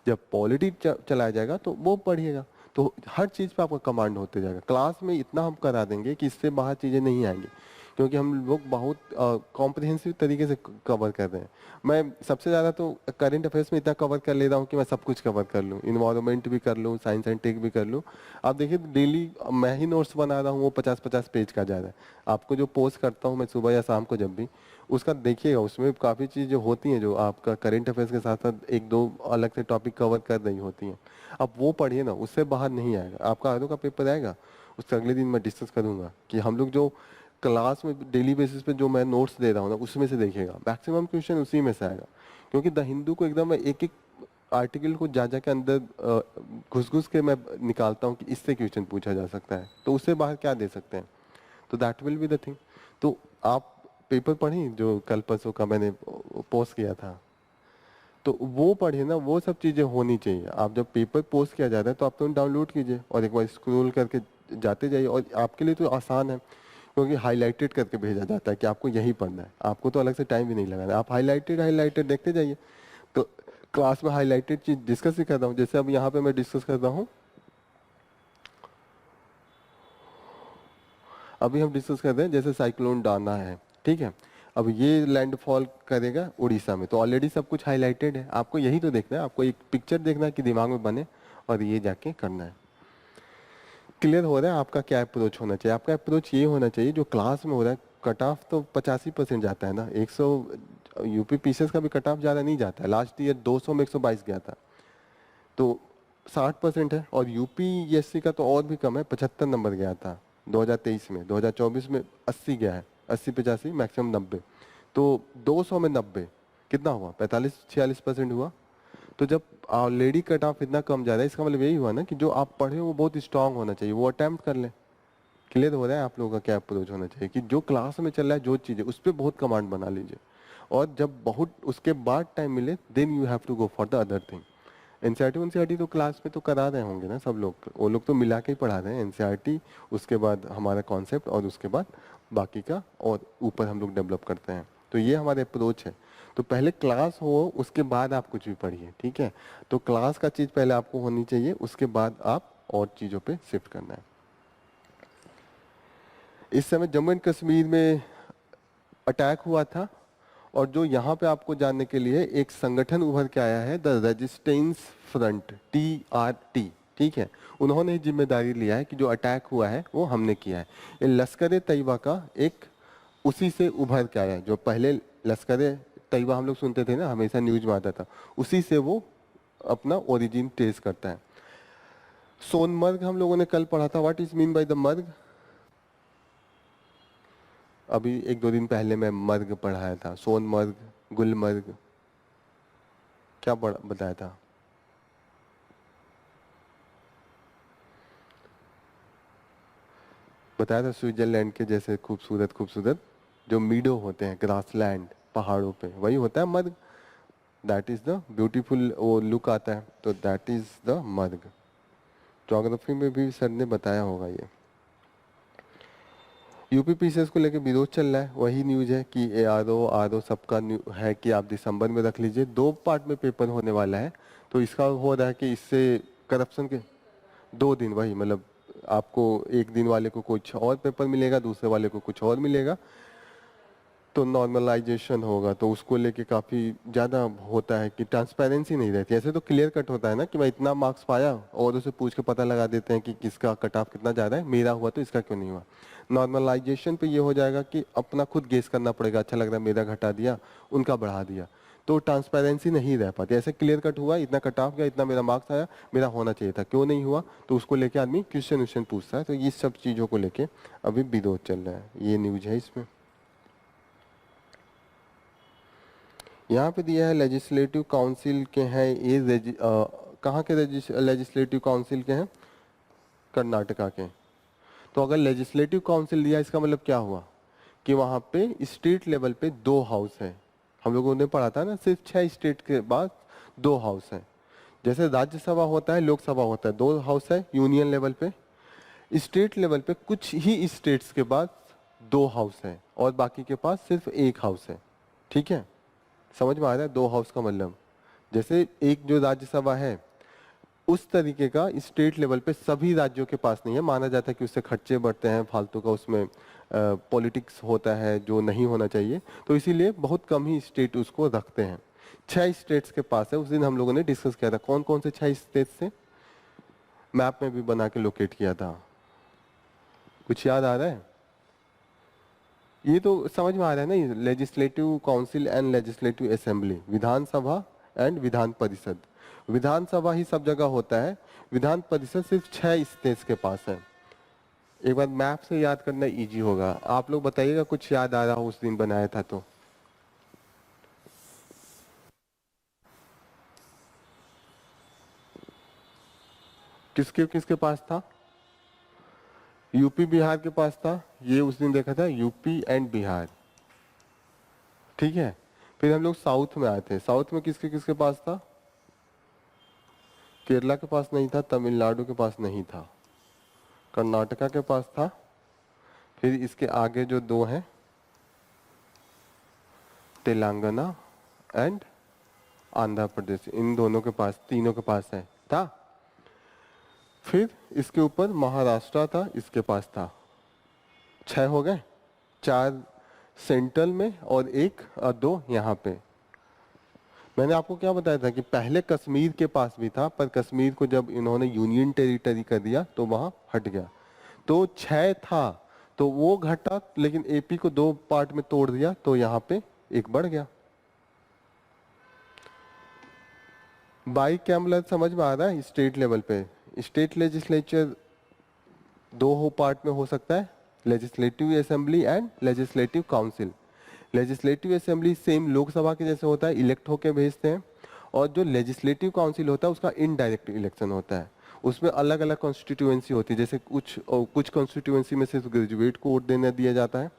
जब पॉलिटी चलाया जाएगा तो वो पढ़िएगा। तो हर चीज़ पे आपका कमांड होते जाएगा। क्लास में इतना हम करा देंगे कि इससे बाहर चीज़ें नहीं आएंगी, क्योंकि हम लोग बहुत कॉम्प्रिहेंसिव तरीके से कवर कर रहे हैं। मैं सबसे ज़्यादा तो करंट अफेयर्स में इतना कवर कर ले रहा हूँ कि मैं सब कुछ कवर कर लूँ, इन्वायरमेंट भी कर लूँ, साइंस एंड टेक भी कर लूँ। आप देखिए डेली मैं ही नोट्स बना रहा हूँ, वो 50-50 पेज का जा रहा है। आपको जो पोस्ट करता हूँ मैं सुबह या शाम को जब भी, उसका देखिएगा, उसमें काफ़ी चीज़ें होती हैं जो आपका करंट अफेयर्स के साथ साथ एक दो अलग से टॉपिक कवर कर रही होती हैं। आप वो पढ़िए ना, उससे बाहर नहीं आएगा। आपका आगे का पेपर आएगा उसके अगले दिन मैं डिस्कस करूंगा कि हम लोग जो क्लास में डेली बेसिस पे जो मैं नोट्स दे रहा हूँ ना उसमें से देखिएगा, मैक्सिमम क्वेश्चन उसी में से आएगा। क्योंकि द हिंदू को एकदम एक एक आर्टिकल को जा जा के अंदर घुस घुस के मैं निकालता हूँ कि इससे क्वेश्चन पूछा जा सकता है, तो उससे बाहर क्या दे सकते हैं। तो that will be the thing. तो आप पेपर पढ़ी जो कल परसों का मैंने पोस्ट किया था, तो वो पढ़िए ना, वो सब चीज़ें होनी चाहिए। आप जब पेपर पोस्ट किया जाता है तो आप तो डाउनलोड कीजिए और एक बार स्क्रॉल करके जाते जाइए, और आपके लिए तो आसान है क्योंकि हाईलाइटेड करके भेजा जाता है कि आपको यही पढ़ना है, आपको तो अलग से टाइम भी नहीं लगाना है। आप हाईलाइटेड हाईलाइटेड देखते जाइए। तो क्लास में हाईलाइटेड चीज डिस्कस ही कर रहा हूँ, जैसे अब यहाँ पे मैं डिस्कस कर रहा हूँ, अभी हम डिस्कस कर रहे हैं जैसे साइक्लोन डाना है, ठीक है। अब ये लैंडफॉल करेगा उड़ीसा में, तो ऑलरेडी सब कुछ हाईलाइटेड है, आपको यही तो देखना है, आपको एक पिक्चर देखना है कि दिमाग में बने और ये जाके करना है। क्लियर हो रहा है आपका क्या अप्रोच होना चाहिए? आपका अप्रोच ये होना चाहिए जो क्लास में हो रहा है। कट ऑफ तो 85% जाता है ना, 100 यूपी पीसीएस का भी कट ऑफ ज़्यादा नहीं जाता है। लास्ट ईयर 200 में 122 गया था, तो 60% है। और यूपीएससी का तो और भी कम है, 75 नंबर गया था 2023 में। 2024 में 80 गया है, 80-85 मैक्सिमम 90। तो 200 में 90 कितना हुआ? 45-46% हुआ। तो जब ऑलरेडी कट ऑफ इतना कम जा रहा है, इसका मतलब यही हुआ ना कि जो आप पढ़े हो वो बहुत स्ट्रांग होना चाहिए, वो अटेम्प्ट कर लें। क्लियर हो रहा है आप लोगों का क्या अप्रोच होना चाहिए कि जो क्लास में चल रहा है जो चीज़ है उस पर बहुत कमांड बना लीजिए, और जब बहुत उसके बाद टाइम मिले then you have to go for the other thing. NCERT तो क्लास में तो करा रहे होंगे ना सब लोग, वो लोग तो मिला के ही पढ़ा रहे हैं। एनसीईआरटी, उसके बाद हमारा कॉन्सेप्ट, और उसके बाद बाकी का और ऊपर हम लोग डेवलप करते हैं। तो ये हमारे अप्रोच है। तो पहले क्लास हो उसके बाद आप कुछ भी पढ़िए, ठीक है। तो क्लास का चीज़ पहले आपको होनी चाहिए, उसके बाद आप और चीज़ों पे शिफ्ट करना है। इस समय जम्मू एंड कश्मीर में अटैक हुआ था, और जो यहाँ पे आपको जानने के लिए एक संगठन उभर के आया है, द रेजिस्टेंस फ्रंट, TRT, ठीक है। उन्होंने जिम्मेदारी लिया है कि जो अटैक हुआ है वो हमने किया है। ये लश्कर तैयबा का एक उसी से उभर के आया है। जो पहले लश्कर तैयबा हम लोग सुनते थे ना, हमेशा न्यूज में आता था, उसी से वो अपना ओरिजिन ट्रेस करता है। सोनमर्ग हम लोगों ने कल पढ़ा था, what is mean by the merge. अभी 1-2 दिन पहले मैं मर्ग पढ़ाया था, सोनमर्ग, गुलमर्ग, क्या बताया था? बताया था स्विट्जरलैंड के जैसे खूबसूरत खूबसूरत जो मीडो होते हैं, ग्रासलैंड पहाड़ों पे, वही होता है मर्ग। दैट इज द ब्यूटीफुल, वो लुक आता है, तो दैट इज द मर्ग। ज्योग्राफी में भी सर ने बताया होगा ये। यूपी पीसीएस को लेके विरोध चल रहा है, वही न्यूज है कि आर ओ सबका है कि आप दिसंबर में रख लीजिए, 2 पार्ट में पेपर होने वाला है। तो इसका हो रहा है कि इससे करप्शन के 2 दिन, वही मतलब आपको एक दिन वाले को कुछ और पेपर मिलेगा, दूसरे वाले को कुछ और मिलेगा, तो नॉर्मलाइजेशन होगा। तो उसको लेके काफ़ी ज़्यादा होता है कि ट्रांसपेरेंसी नहीं रहती। ऐसे तो क्लियर कट होता है ना कि मैं इतना मार्क्स पाया और उसे पूछ के पता लगा देते हैं कि किसका कट ऑफ कितना ज़्यादा है, मेरा हुआ तो इसका क्यों नहीं हुआ। नॉर्मलाइजेशन पे ये हो जाएगा कि अपना खुद गेस करना पड़ेगा, अच्छा लग रहा है मेरा घटा दिया, उनका बढ़ा दिया, तो ट्रांसपेरेंसी नहीं रह पाती। ऐसे क्लियर कट हुआ, इतना कट ऑफ गया, इतना मेरा मार्क्स आया, मेरा होना चाहिए था, क्यों नहीं हुआ, तो उसको लेके आदमी क्वेश्चन पूछता है। तो ये सब चीज़ों को लेके अभी विरोध चल रहा है, ये न्यूज है इसमें। यहाँ पे दिया है लेजिस्लेटिव काउंसिल के हैं ये कहाँ के लेजिस्लेटिव काउंसिल के हैं, कर्नाटका के। तो अगर लेजिस्लेटिव काउंसिल दिया, इसका मतलब क्या हुआ कि वहाँ पे स्टेट लेवल पे 2 हाउस है। हम लोगों ने पढ़ा था ना, सिर्फ 6 स्टेट के बाद 2 हाउस है। जैसे राज्यसभा होता है, लोकसभा होता है, 2 हाउस है यूनियन लेवल पे। स्टेट लेवल पे कुछ ही स्टेट्स के बाद 2 हाउस है और बाकी के पास सिर्फ 1 हाउस है। ठीक है, समझ में आ रहा है 2 हाउस का मतलब। जैसे एक जो राज्यसभा है उस तरीके का स्टेट लेवल पे सभी राज्यों के पास नहीं है। माना जाता है कि उससे खर्चे बढ़ते हैं, फालतू का उसमें पॉलिटिक्स होता है जो नहीं होना चाहिए, तो इसीलिए बहुत कम ही स्टेट उसको रखते हैं। 6 स्टेट्स के पास है। उस दिन हम लोगों ने डिस्कस किया था कौन कौन से 6 स्टेट्स से, मैप में भी बना के लोकेट किया था। कुछ याद आ रहा है? ये तो समझ में आ रहा है ना, legislative council and legislative assembly, Vidhan Sabha and Vidhan Parishad. विधानसभा ही सब जगह होता है, विधान परिषद सिर्फ 6 स्टेट्स के पास है। एक बार मैप से याद करना इजी होगा। आप लोग बताइएगा कुछ याद आ रहा हो उस दिन बनाया था तो। किसके किसके पास था? यूपी बिहार के पास था, ये उस दिन देखा था, यूपी एंड बिहार। ठीक है, फिर हम लोग साउथ में आए थे। साउथ में किसके किसके पास था? केरला के पास नहीं था, तमिलनाडु के पास नहीं था, कर्नाटका के पास था। फिर इसके आगे जो 2 हैं, तेलंगाना एंड आंध्र प्रदेश, इन दोनों के पास, तीनों के पास है था। फिर इसके ऊपर महाराष्ट्र था, इसके पास था। 6 हो गए, 4 सेंट्रल में और 2 यहाँ पे। मैंने आपको क्या बताया था कि पहले कश्मीर के पास भी था, पर कश्मीर को जब इन्होंने यूनियन टेरिटरी कर दिया तो वहां हट गया। तो 6 था, तो वो घटा, लेकिन एपी को 2 पार्ट में तोड़ दिया, तो यहाँ पे 1 बढ़ गया। बाई क्या मतलब समझ में आ रहा है? स्टेट लेवल पे स्टेट लेजिस्लेचर 2 पार्ट में हो सकता है, legislative assembly and legislative council. Legislative assembly same Lok Sabha के जैसे होता है, इलेक्ट होके भेजते हैं। और जो लेजिस्लेटिव काउंसिल होता है उसका इनडायरेक्ट इलेक्शन होता है। उसमें अलग अलग कॉन्स्टिट्यूएंसी होती है, जैसे कुछ कॉन्स्टिट्यूएंसी में सिर्फ ग्रेजुएट को वोट देने दिया जाता है,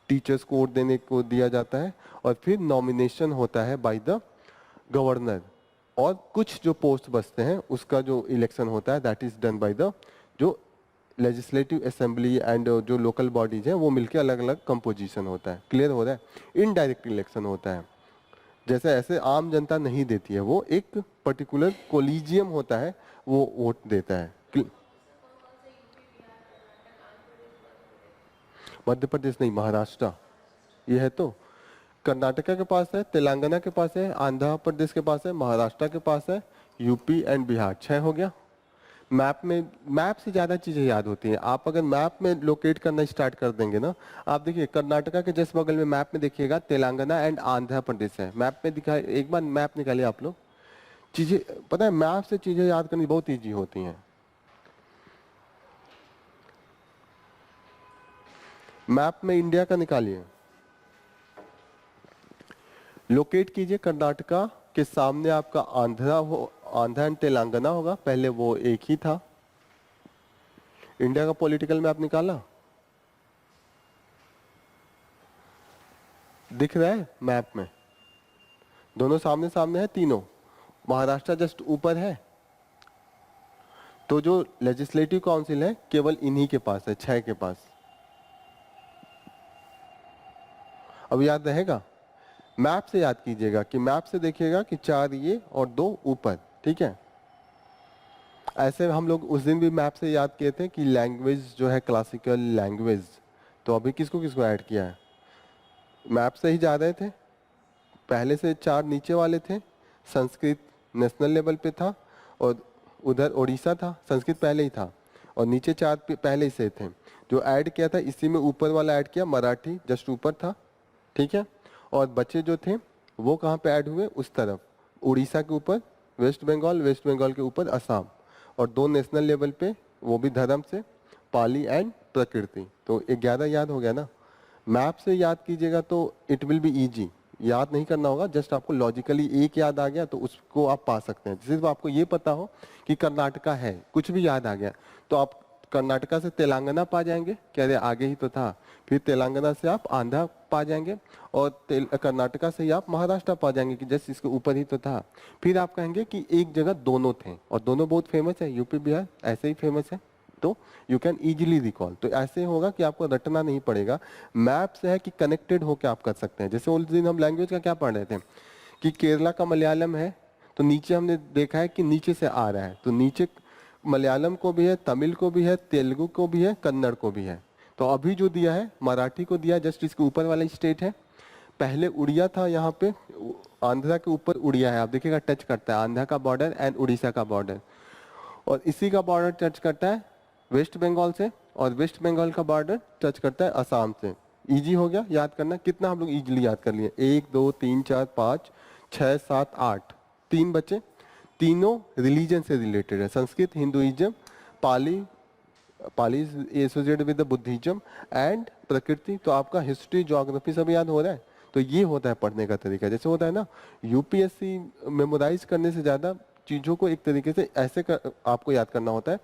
टीचर्स को वोट देने को दिया जाता है, और फिर नॉमिनेशन होता है बाय द गवर्नर। और कुछ जो पोस्ट बचते हैं उसका जो इलेक्शन होता है that is done by the जो लेजिस्लेटिव असेंबली एंड जो लोकल बॉडीज हैं वो मिलके अलग अलग कंपोजिशन होता है। क्लियर हो रहा है? इनडायरेक्ट इलेक्शन होता है, जैसे ऐसे आम जनता नहीं देती है, वो एक पर्टिकुलर कोलिजियम होता है वो वोट देता है। मध्य प्रदेश नहीं, महाराष्ट्र ये है। तो कर्नाटका के पास है, तेलंगाना के पास है, आंध्र प्रदेश के पास है, महाराष्ट्र के पास है, यूपी एंड बिहार। 6 हो गया। मैप में, मैप से ज्यादा चीजें याद होती हैं। आप अगर मैप में लोकेट करना स्टार्ट कर देंगे ना, आप देखिए कर्नाटका के जस्ट बगल में मैप में देखिएगा तेलंगाना एंड आंध्र प्रदेश है। मैप में दिखा, एक बार मैप निकालिए आप लोग। चीजें पता है, मैप से चीजें याद करनी बहुत ईजी होती हैं। मैप में इंडिया का निकालिए, लोकेट कीजिए। कर्नाटका के सामने आपका आंध्र एंड तेलंगाना होगा, पहले वो एक ही था। इंडिया का पॉलिटिकल मैप निकाला, दिख रहा है मैप में? दोनों सामने सामने है तीनों, महाराष्ट्र जस्ट ऊपर है। तो जो लेजिस्लेटिव काउंसिल है केवल इन्हीं के पास है, 6 के पास। अब याद रहेगा? मैप से याद कीजिएगा कि मैप से देखिएगा कि 4 ये और 2 ऊपर, ठीक है। ऐसे हम लोग उस दिन भी मैप से याद किए थे कि लैंग्वेज जो है क्लासिकल लैंग्वेज, तो अभी किसको किसको ऐड किया है? मैप से ही जा रहे थे, पहले से 4 नीचे वाले थे, संस्कृत नेशनल लेवल पे था और उधर उड़ीसा था, संस्कृत पहले ही था और नीचे 4 पहले ही से थे। जो ऐड किया था इसी में ऊपर वाला ऐड किया, मराठी जस्ट ऊपर था, ठीक है। और बच्चे जो थे वो कहाँ पे ऐड हुए? उस तरफ, उड़ीसा के ऊपर वेस्ट बंगाल के ऊपर असम, और 2 नेशनल लेवल पे वो भी धर्म से, पाली एंड प्रकृति। तो 11 याद हो गया ना। मैप से याद कीजिएगा तो इट विल बी इजी, याद नहीं करना होगा, जस्ट आपको लॉजिकली एक याद आ गया तो उसको आप पा सकते हैं। सिर्फ आपको ये पता हो कि कर्नाटका है, कुछ भी याद आ गया तो आप कर्नाटका से तेलंगाना पा जाएंगे, कह रहे आगे ही तो था, फिर तेलंगाना से आप आंध्रा पा जाएंगे और कर्नाटका से ही आप महाराष्ट्र पा जाएंगे कि जस्ट इसके ऊपर ही तो था। फिर आप कहेंगे कि एक जगह दोनों थे और दोनों बहुत फेमस है, यूपी बिहार ऐसे ही फेमस है, तो यू कैन इजीली रिकॉल। तो ऐसे होगा कि आपको रटना नहीं पड़ेगा, मैप से है कि कनेक्टेड होकर आप कर सकते हैं। जैसे उस दिन हम लैंग्वेज का क्या पढ़ रहे थे कि केरला का मलयालम है, तो नीचे हमने देखा है कि नीचे से आ रहा है, तो नीचे मलयालम को भी है, तमिल को भी है, तेलुगु को भी है, कन्नड़ को भी है। तो अभी जो दिया है मराठी को दिया, जस्ट इसके ऊपर वाला स्टेट है। पहले उड़िया था, यहाँ पे आंध्रा के ऊपर उड़िया है, आप देखिएगा टच करता है आंध्रा का बॉर्डर एंड उड़ीसा का बॉर्डर, और इसी का बॉर्डर टच करता है वेस्ट बंगाल से, और वेस्ट बंगाल का बॉर्डर टच करता है असम से। इजी हो गया याद करना, कितना हम लोग इजीली याद कर लिए, 1 2 3 4 5 6 7 8, 3 बचे। तीनों रिलीजन से रिलेटेड है, Sanskrit, Hinduism, Pali associated with the Buddhism and प्रकृति। तो आपका हिस्ट्री, ज्योग्राफी सब याद हो रहा है। तो ये होता है पढ़ने का तरीका। जैसे होता है ना यूपीएससी मेमोराइज करने से ज्यादा चीजों को एक तरीके से ऐसे आपको याद करना होता है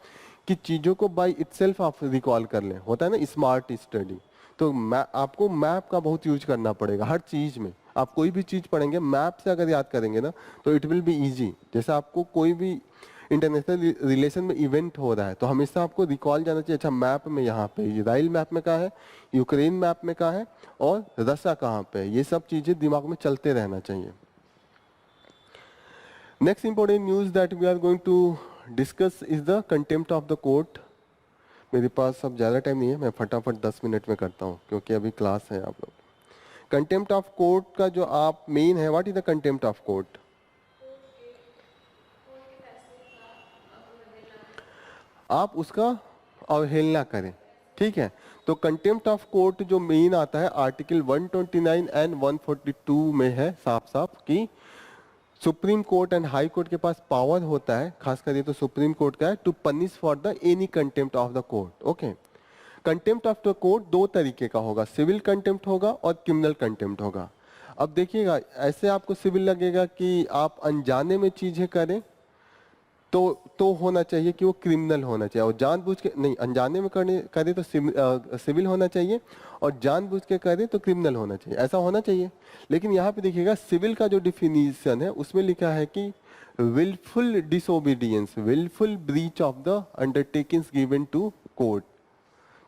कि चीजों को बाय इटसेल्फ आप रिकॉल कर लें, होता है ना स्मार्ट स्टडी। तो आपको मैप का बहुत यूज करना पड़ेगा हर चीज में। आप कोई भी चीज पढ़ेंगे मैप से अगर याद करेंगे ना तो इट विल बी इजी। जैसे आपको कोई भी इंटरनेशनल रिलेशन में इवेंट हो रहा है तो हमेशा आपको रिकॉल जाना चाहिए, अच्छा मैप में यहाँ पे इजराइल मैप में कहाँ है, यूक्रेन मैप में कहाँ है और रसिया कहाँ पे है, ये सब चीजें दिमाग में चलते रहना चाहिए। Next important news that we are going to discuss is the contempt of the court. मेरे पास अब ज़्यादा टाइम नहीं है, मैं फटाफट 10 मिनट में करता हूँ क्योंकि अभी क्लास है आप लोग। कंटेम्प्ट ऑफ कोर्ट का जो आप मेन है, what is the contempt of court? आप उसका अवहेलना करें, ठीक है। तो कंटेम्प्ट ऑफ कोर्ट जो मेन आता है आर्टिकल 129 एंड 142 में है साफ साफ कि supreme court and high court के पास पावर होता है, खासकर ये तो सुप्रीम कोर्ट का है, to punish for the any contempt of the court. Okay, contempt of the court 2 तरीके का होगा, सिविल कंटेम्प्ट होगा और क्रिमिनल कंटेम्प्ट होगा। अब देखिएगा ऐसे आपको सिविल लगेगा कि आप अनजाने में चीजें करें तो होना चाहिए कि वो क्रिमिनल होना चाहिए, और जानबूझ के नहीं, अनजाने में करे तो सिविल होना चाहिए और जानबूझ के करे तो क्रिमिनल होना चाहिए, ऐसा होना चाहिए। लेकिन यहाँ पे देखिएगा सिविल का जो डिफिनीशन है उसमें लिखा है कि wilful disobedience, wilful breach of the undertakings given to court.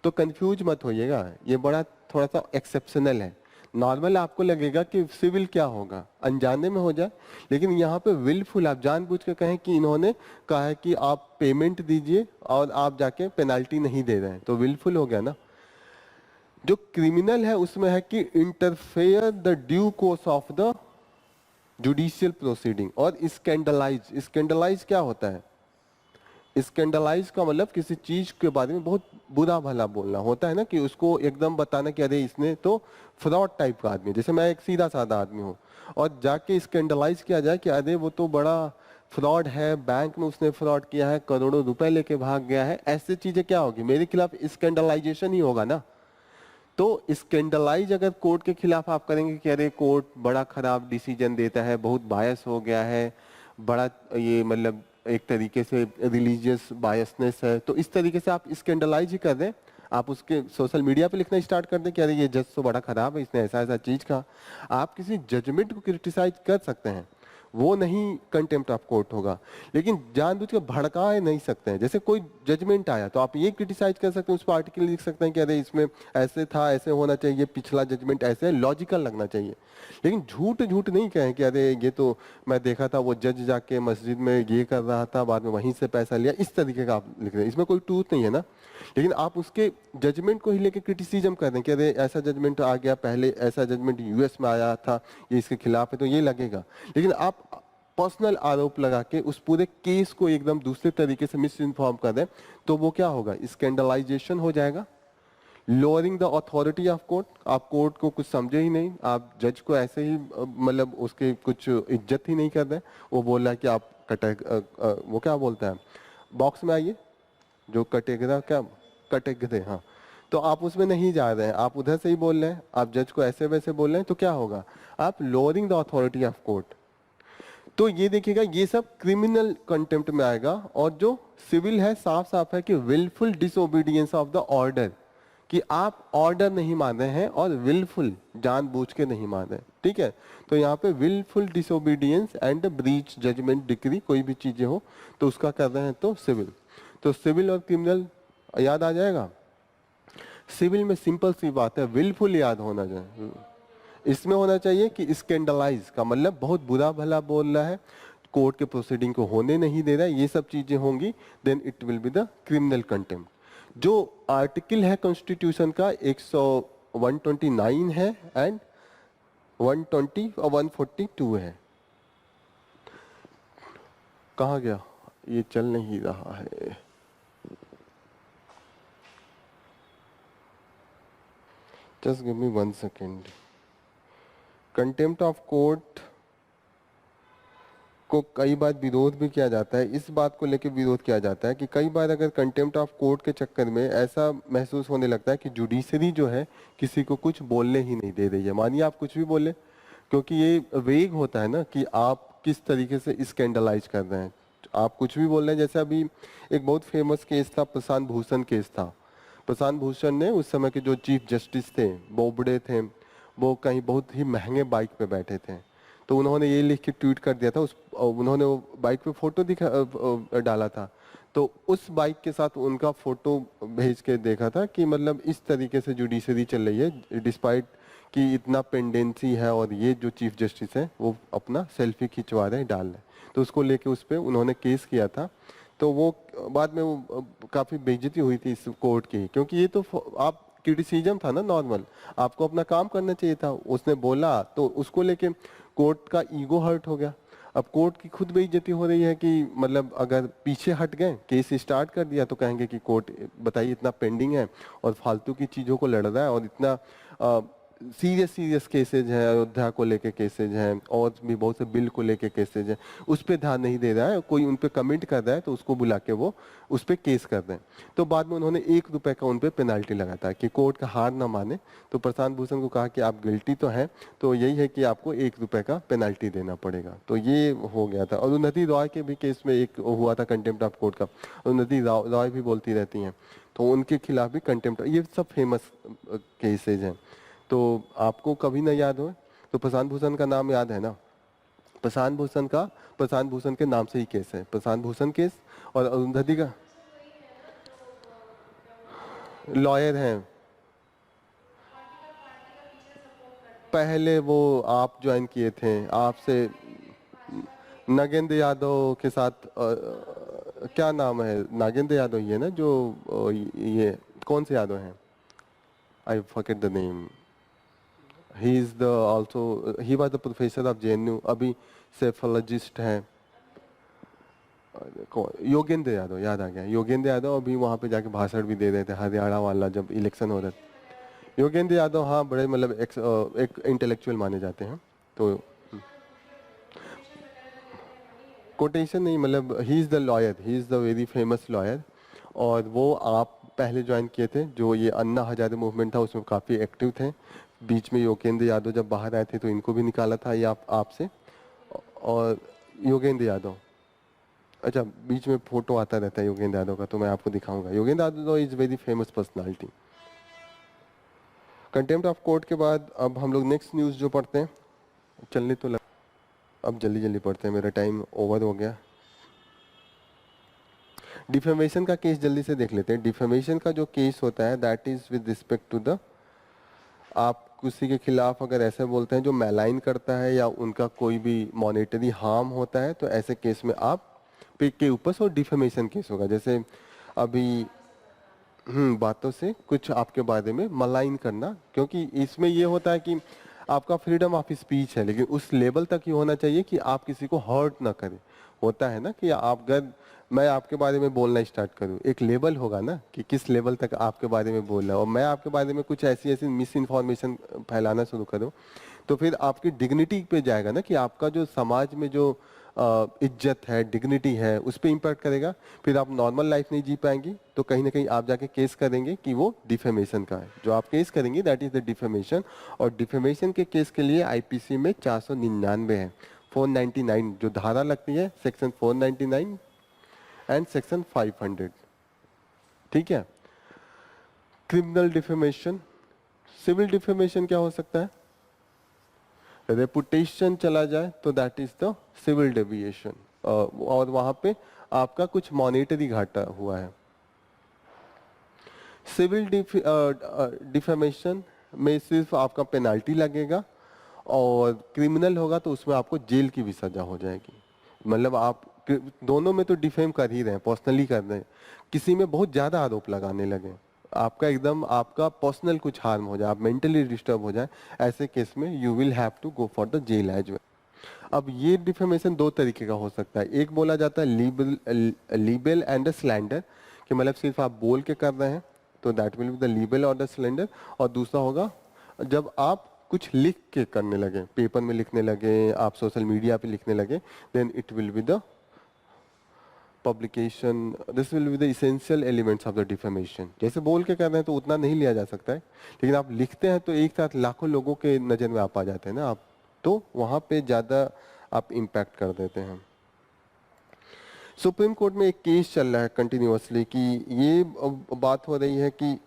तो कंफ्यूज मत होइएगा, ये बड़ा थोड़ा सा एक्सेप्शनल है। नॉर्मल आपको लगेगा कि सिविल क्या होगा, अनजाने में हो जाए, लेकिन यहाँ पे विलफुल आप जानबूझ के कहें कि इन्होंने कहा है कि आप पेमेंट दीजिए और आप जाके पेनाल्टी नहीं दे रहे हैं, तो विलफुल हो गया ना। जो क्रिमिनल है उसमें है कि interfere the due course of the judicial proceeding, और स्कैंडलाइज। स्कैंडलाइज क्या होता है? स्कैंडलाइज का मतलब किसी चीज के बारे में बहुत बुरा भला बोलना होता है ना, कि उसको एकदम बताना कि अरे इसने तो फ्रॉड टाइप का आदमी है। जैसे मैं एक सीधा साधा आदमी हूँ और जाके स्कैंडलाइज किया जाए कि अरे वो तो बड़ा फ्रॉड है, बैंक में उसने फ्रॉड किया है, करोड़ों रुपए लेके भाग गया है, ऐसी चीजें क्या होगी? मेरे खिलाफ स्कैंडलाइजेशन ही होगा ना। तो स्कैंडलाइज अगर कोर्ट के खिलाफ आप करेंगे कि अरे कोर्ट बड़ा खराब डिसीजन देता है, बहुत बायस हो गया है, बड़ा ये मतलब एक तरीके से रिलीजियस बायसनेस है, तो इस तरीके से आप स्कैंडलाइज ही कर दें। आप उसके सोशल मीडिया पे लिखना स्टार्ट कर दें कि अरे ये जज तो बड़ा खराब है, इसने ऐसा ऐसा चीज कहा। आप किसी जजमेंट को क्रिटिसाइज कर सकते हैं, वो नहीं कंटेम्प्ट ऑफ कोर्ट होगा। लेकिन जानबूझ के भड़का नहीं सकते हैं। जैसे कोई जजमेंट आया तो आप ये क्रिटिसाइज कर सकते हैं, उस पर आर्टिकल लिख सकते हैं कि अरे इसमें ऐसे था, ऐसे होना चाहिए, पिछला जजमेंट ऐसे है, लॉजिकल लगना चाहिए। लेकिन झूठ झूठ नहीं कहें कि अरे ये तो मैं देखा था वो जज जाके मस्जिद में ये कर रहा था, बाद में वहीं से पैसा लिया, इस तरीके का आप लिख रहे हैं, इसमें कोई ट्रूथ नहीं है ना। लेकिन आप उसके जजमेंट को ही लेके क्रिटिसिज्म कर दें कि अरे ऐसा जजमेंट आ गया, पहले ऐसा जजमेंट यूएस में आया था, ये इसके खिलाफ है, तो ये लगेगा। लेकिन आप पर्सनल आरोप लगा के उस पूरे केस को एकदम दूसरे तरीके से मिस इन्फॉर्म कर दें तो वो क्या होगा, स्कैंडलाइजेशन हो जाएगा, lowering the authority of court. आप कोर्ट को कुछ समझे ही नहीं, आप जज को ऐसे ही मतलब उसके कुछ इज्जत ही नहीं कर रहे। वो बोल रहा है कि आप वो क्या बोलता है, बॉक्स में आइए, जो कटेगा क्या, कटेगरे, हाँ, तो आप उसमें नहीं जा रहे हैं, आप उधर से ही बोल रहे हैं, आप जज को ऐसे वैसे बोल रहे हैं, तो क्या होगा, आप lowering the authority of court. तो ये देखिएगा, ये सब क्रिमिनल कंटेम्प्ट में आएगा। और जो सिविल है, साफ साफ है कि wilful disobedience of the order, कि आप ऑर्डर नहीं मान रहे हैं और विलफुल, जानबूझ के नहीं मान रहे हैं, ठीक है। तो यहाँ पे wilful disobedience and breach judgement decree, कोई भी चीजें हो तो उसका कर रहे हैं तो सिविल। तो सिविल और क्रिमिनल याद आ जाएगा। सिविल में सिंपल सी बात है, विलफुल याद होना चाहिए। इसमें होना चाहिए कि स्कैंडलाइज का मतलब बहुत बुरा भला बोल रहा है, कोर्ट के प्रोसीडिंग को होने नहीं दे रहा है, ये सब चीजें होंगी, then it will be the criminal contempt. जो आर्टिकल है कॉन्स्टिट्यूशन का 129 है एंड 120 और 142 है। कहाँ गया, ये चल नहीं रहा है। Just give me 1 second. Contempt of court को कई बार विरोध भी किया जाता है। इस बात को लेकर विरोध किया जाता है कि कई बार अगर कंटेम्प्ट ऑफ कोर्ट के चक्कर में ऐसा महसूस होने लगता है कि जुडिशरी जो है किसी को कुछ बोलने ही नहीं दे रही है। मानिए आप कुछ भी बोले, क्योंकि ये वेग होता है ना कि आप किस तरीके से स्कैंडलाइज कर रहे हैं, आप कुछ भी बोल रहे हैं। जैसे अभी एक बहुत फेमस केस था, प्रशांत भूषण केस था। प्रशांत भूषण ने, उस समय के जो चीफ जस्टिस थे, बोबड़े थे, वो कहीं बहुत ही महंगे बाइक पे बैठे थे। तो उन्होंने ये लिख के ट्वीट कर दिया था, उन्होंने वो बाइक पे फोटो डाला था। तो उस बाइक के साथ उनका फोटो भेज के देखा था कि मतलब इस तरीके से जुडिशरी चल रही है, डिस्पाइट कि इतना पेंडेंसी है, और ये जो चीफ जस्टिस है वो अपना सेल्फी खिंचवा रहे हैं, डाल रहे हैं। तो उसको लेके उस पर उन्होंने केस किया था। तो वो बाद में वो काफी बेइज्जती हुई थी इस कोर्ट की, क्योंकि ये तो आप क्रिटिसिज्म था ना नॉर्मल, आपको अपना काम करना चाहिए था। उसने बोला तो उसको लेके कोर्ट का ईगो हर्ट हो गया। अब कोर्ट की खुद बेइज्जती हो रही है कि मतलब अगर पीछे हट गए, केस स्टार्ट कर दिया, तो कहेंगे कि कोर्ट बताइए इतना पेंडिंग है और फालतू की चीजों को लड़ रहा है, और इतना सीरियस केसेज हैं, अयोध्या को लेके केसेज हैं, और भी बहुत से बिल को लेके केसेज हैं, उस पर ध्यान नहीं दे रहा है। कोई उन पे कमेंट कर रहा है तो उसको बुला के वो उस पर केस कर दें। तो बाद में उन्होंने ₹1 का उन पे पेनाल्टी लगाता है कि कोर्ट का हार ना माने। तो प्रशांत भूषण को कहा कि आप गिल्टी तो हैं, तो यही है कि आपको ₹1 का पेनाल्टी देना पड़ेगा। तो ये हो गया था। अरुंधति रॉय के भी केस में एक हुआ था कंटेम्प्ट ऑफ कोर्ट का। अरुंधति रॉय भी बोलती रहती हैं, तो उनके खिलाफ भी कंटेम्प्ट, ये सब फेमस केसेज हैं। तो आपको कभी ना याद हो तो प्रशांत भूषण का नाम याद है ना, प्रशांत भूषण के नाम से ही केस है, प्रशांत भूषण केस। और अरुंधति का लॉयर हैं, पहले वो आप ज्वाइन किए थे, आपसे नागेंद्र यादव के साथ क्या नाम है, नागेंद्र यादव ही है ना, जो ये कौन से यादव हैं, I forget the name. He is the also, he was the professor of JNU, अभी सेफोलॉजिस्ट हैं। योगेंद्र यादव, याद आ गया, योगेंद्र यादव अभी वहाँ पे जाके भाषण भी दे रहे थे, हरियाणा वाला जब इलेक्शन हो रहा था। योगेंद्र यादव, हाँ, बड़े मतलब एक इंटेलेक्चुअल माने जाते हैं। तो कोटेशन नहीं, मतलब he is the lawyer, he is the very famous lawyer. और वो आप पहले ज्वाइन किए थे, जो ये अन्ना हजारे मूवमेंट था उसमें काफ़ी एक्टिव थे। बीच में योगेंद्र यादव जब बाहर आए थे तो इनको भी निकाला था ये आपसे। और योगेंद्र यादव, अच्छा, बीच में फोटो आता रहता है योगेंद्र यादव का, तो मैं आपको दिखाऊंगा। Yogendra Yadav is very famous personality. Contempt of court के बाद अब हम लोग नेक्स्ट न्यूज़ जो पढ़ते हैं, चलने तो अब जल्दी जल्दी पढ़ते हैं, मेरा टाइम ओवर हो गया। डिफेमेशन का केस जल्दी से देख लेते हैं। डिफेमेशन का जो केस होता है that is with respect to the, आप किसी के खिलाफ अगर ऐसे बोलते हैं जो मैलाइन करता है या उनका कोई भी मॉनेटरी हार्म होता है, तो ऐसे केस में आप पे के ऊपर सो डिफेमेशन केस होगा। जैसे अभी बातों से कुछ आपके बारे में मलाइन करना, क्योंकि इसमें ये होता है कि आपका फ्रीडम ऑफ स्पीच है, लेकिन उस लेवल तक ही होना चाहिए कि आप किसी को हर्ट ना करें। होता है ना कि आप अगर मैं आपके बारे में बोलना स्टार्ट करूं, एक लेवल होगा ना कि किस लेवल तक आपके बारे में बोलना है, और मैं आपके बारे में कुछ ऐसी ऐसी मिस इन्फॉर्मेशन फैलाना शुरू करूं, तो फिर आपकी डिग्निटी पे जाएगा ना, कि आपका जो समाज में जो इज्जत है, डिग्निटी है, उस पर इम्पैक्ट करेगा। फिर आप नॉर्मल लाइफ नहीं जी पाएंगी, तो कहीं ना कहीं आप जाके केस करेंगे कि वो डिफेमेशन का है। जो आप केस करेंगे दैट इज द डिफेमेशन। और डिफेमेशन के केस के लिए आईपीसी में 499 है, 499 जो धारा लगती है, सेक्शन 499 एंड सेक्शन 500। ठीक है। Criminal defamation. सिविल डिफेमेशन क्या हो सकता है? रेपुटेशन चला जाए तो that is the civil deviation, और वहां पे आपका कुछ मॉनेटरी घाटा हुआ है। सिविल डिफेमेशन में सिर्फ आपका पेनाल्टी लगेगा, और क्रिमिनल होगा तो उसमें आपको जेल की भी सजा हो जाएगी। मतलब आप दोनों में तो डिफेम कर ही रहे हैं, पर्सनली कर रहे हैं, किसी में बहुत ज्यादा आरोप लगाने लगे, आपका एकदम आपका पर्सनल कुछ हार्म हो जाए, आप मेंटली डिस्टर्ब हो जाए, ऐसे केस में you will have to go for the jail as well. अब ये डिफेमेशन दो तरीके का हो सकता है। एक बोला जाता है लीबल एंड स्लैंडर, कि मतलब सिर्फ आप बोल के कर रहे हैं तो that will be the libel और द स्लैंडर। और दूसरा होगा जब आप कुछ लिख के करने लगे, पेपर में लिखने लगे, आप सोशल मीडिया पे लिखने लगे, then it will be the publication, this will be the essential elements of the defamation. जैसे बोल के कर रहे हैं तो उतना नहीं लिया जा सकता है, लेकिन आप लिखते हैं तो एक साथ लाखों लोगों के नज़र में आप आ जाते हैं ना आप, तो वहाँ पे ज़्यादा आप इम्पैक्ट कर देते हैं। सुप्रीम कोर्ट में एक केस चल रहा है कंटिन्यूअसली, कि ये बात हो रही है कि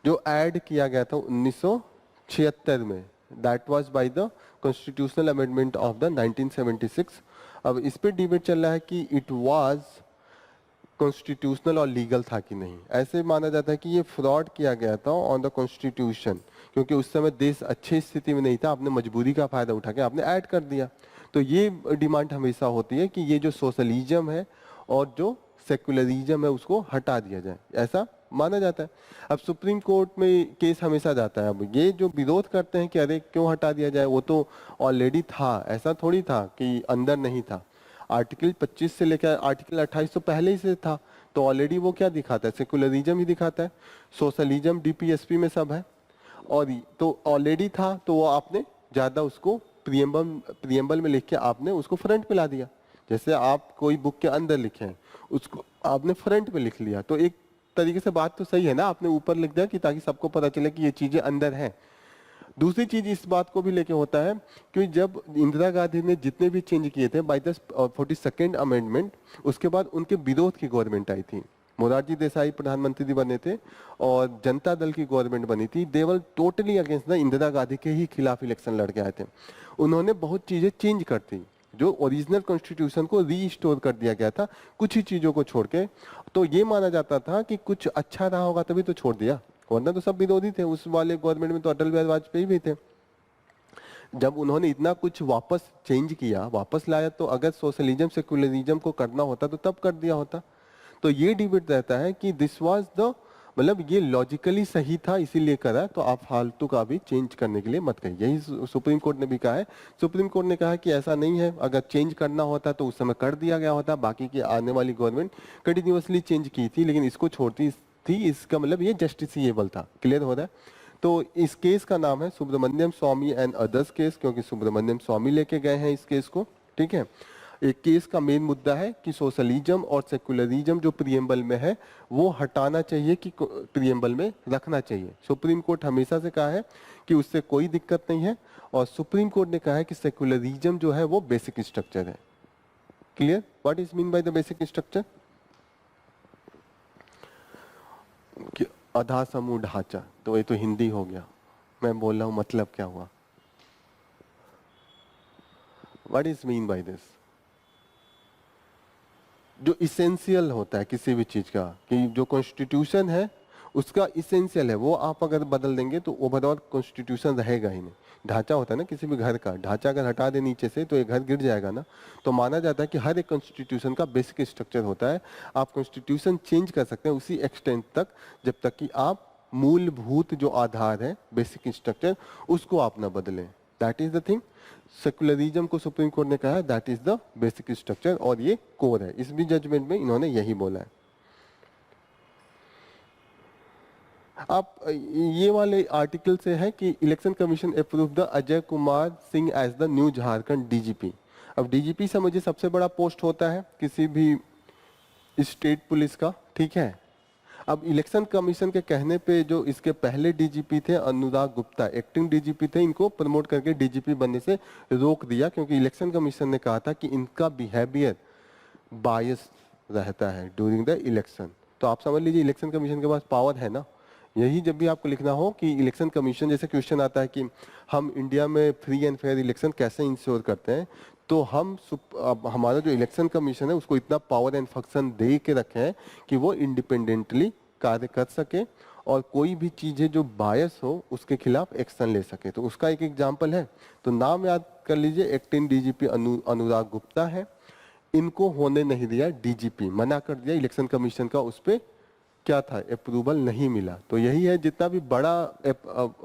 जो ऐड किया गया था 1976 में, that was by the constitutional amendment of the 1976। अब इस पे डिबेट चल रहा है कि इट वाज कॉन्स्टिट्यूशनल और लीगल था कि नहीं। ऐसे माना जाता है कि ये फ्रॉड किया गया था ऑन द कॉन्स्टिट्यूशन, क्योंकि उस समय देश अच्छी स्थिति में नहीं था, आपने मजबूरी का फायदा उठा के आपने ऐड कर दिया। तो ये डिमांड हमेशा होती है कि ये जो सोशलिज्म है और जो सेकुलरिज्म है उसको हटा दिया जाए, ऐसा माना जाता है। अब सुप्रीम कोर्ट में केस हमेशा जाता है। अब ये जो विरोध करते हैं कि अरे क्यों हटा दिया जाए, वो तो ऑलरेडी था, ऐसा थोड़ी था कि अंदर नहीं था। आर्टिकल 25 से लेकर आर्टिकल 28 तो पहले ही से था, तो ऑलरेडी वो क्या दिखाता है, सेकुलरिज्म ही दिखाता है। सोशलिज्म डीपीएसपी में सब है, और तो ऑलरेडी था, तो वो आपने ज्यादा उसको प्रियम्बल में लिख के आपने उसको फ्रंट पे ला दिया। जैसे आप कोई बुक के अंदर लिखे हैं, उसको आपने फ्रंट पे लिख लिया, तो एक तरीके से बात तो सही है ना, आपने ऊपर लिख दिया कि ताकि सबको पता चले कि ये चीजें अंदर हैं। दूसरी चीज इस बात को भी लेके होता है कि जब इंदिरा गांधी ने जितने भी चेंज किए थे बाय द 42nd अमेंडमेंट, उसके बाद उनके विरोध की गवर्नमेंट आई थी। मोरारजी देसाई प्रधानमंत्री बने थे और जनता दल की गवर्नमेंट बनी थी। They were totally against the Indira Gandhi के ही खिलाफ इलेक्शन लड़के आए थे। उन्होंने बहुत चीजें चेंज कर दी, जो ओरिजिनल कॉन्स्टिट्यूशन को रीस्टोर कर दिया गया था कुछ ही चीजों को छोड़ के। तो ये माना जाता था कि कुछ अच्छा रहा होगा तभी तो छोड़ दिया, वरना तो सब विरोधी थे। उस वाले गवर्नमेंट में तो अटल बिहारी वाजपेयी भी थे। जब उन्होंने इतना कुछ वापस चेंज किया, वापस लाया, तो अगर सोशलिज्म सेकुलरिज्म को करना होता तो तब कर दिया होता। तो ये डिबेट रहता है कि दिस वाज द, मतलब ये लॉजिकली सही था इसीलिए करा, तो आप फालतू का भी चेंज करने के लिए मत कहिए। यही सुप्रीम कोर्ट ने भी कहा है। सुप्रीम कोर्ट ने कहा कि ऐसा नहीं है, अगर चेंज करना होता तो उस समय कर दिया गया होता, बाकी की आने वाली गवर्नमेंट कंटिन्यूअसली चेंज की थी लेकिन इसको छोड़ती थी, इसका मतलब ये जस्टिसएबल था। क्लियर हो रहा है? तो इस केस का नाम है सुब्रमण्यम स्वामी एंड अदर्स केस, क्योंकि सुब्रमण्यम स्वामी लेके गए हैं इस केस को। ठीक है। एक केस का मेन मुद्दा है कि सोशलिज्म और सेकुलरिज्म जो प्रियम्बल में है वो हटाना चाहिए कि प्रियम्बल में रखना चाहिए। सुप्रीम कोर्ट हमेशा से कहा है कि उससे कोई दिक्कत नहीं है, और सुप्रीम कोर्ट ने कहा है कि सेकुलरिज्म जो है वो बेसिक स्ट्रक्चर है। Clear? What is mean by the basic structure? आधा समूह ढांचा, तो ये तो हिंदी हो गया, मैं बोल रहा हूं मतलब क्या हुआ। What is mean by this? जो इसेंशियल होता है किसी भी चीज का, कि जो कॉन्स्टिट्यूशन है उसका इसेंशियल है, वो आप अगर बदल देंगे तो ओवरऑल कॉन्स्टिट्यूशन रहेगा ही नहीं। ढांचा होता है ना किसी भी घर का, ढांचा अगर हटा दे नीचे से तो ये घर गिर जाएगा ना। तो माना जाता है कि हर एक कॉन्स्टिट्यूशन का बेसिक स्ट्रक्चर होता है। आप कॉन्स्टिट्यूशन चेंज कर सकते हैं उसी एक्सटेंट तक जब तक कि आप मूलभूत जो आधार है, बेसिक स्ट्रक्चर, उसको आप ना बदलें। That is the thing. Secularism को सुप्रीम कोर्ट ने कहा है that is the basic structure, और ये कोर है। इस भी जजमेंट में इन्होंने यही बोला है। आप ये वाले आर्टिकल से है कि election commission approve the Ajay Kumar Singh as the new Jharkhand DGP. अब डीजीपी से मुझे सबसे बड़ा पोस्ट होता है किसी भी स्टेट पुलिस का, ठीक है। अब इलेक्शन कमीशन के कहने पे जो इसके पहले डीजीपी थे अनुराग गुप्ता, एक्टिंग डीजीपी थे, इनको प्रमोट करके डीजीपी बनने से रोक दिया, क्योंकि इलेक्शन कमीशन ने कहा था कि इनका बिहेवियर बायस रहता है ड्यूरिंग द इलेक्शन। तो आप समझ लीजिए इलेक्शन कमीशन के पास पावर है ना। यही जब भी आपको लिखना हो कि इलेक्शन कमीशन, जैसे क्वेश्चन आता है कि हम इंडिया में फ्री एंड फेयर इलेक्शन कैसे इंश्योर करते हैं, तो अब हमारा जो इलेक्शन कमीशन है उसको इतना पावर एंड फंक्शन दे के रखे हैं कि वो इंडिपेंडेंटली कार्य कर सके और कोई भी चीज़ें जो बायस हो उसके खिलाफ एक्शन ले सके। तो उसका एक एग्जाम्पल है, तो नाम याद कर लीजिए, एक्टिंग डीजीपी अनुराग गुप्ता है। इनको होने नहीं दिया डीजीपी, मना कर दिया इलेक्शन कमीशन का, उस पर क्या था, अप्रूवल नहीं मिला। तो यही है, जितना भी बड़ा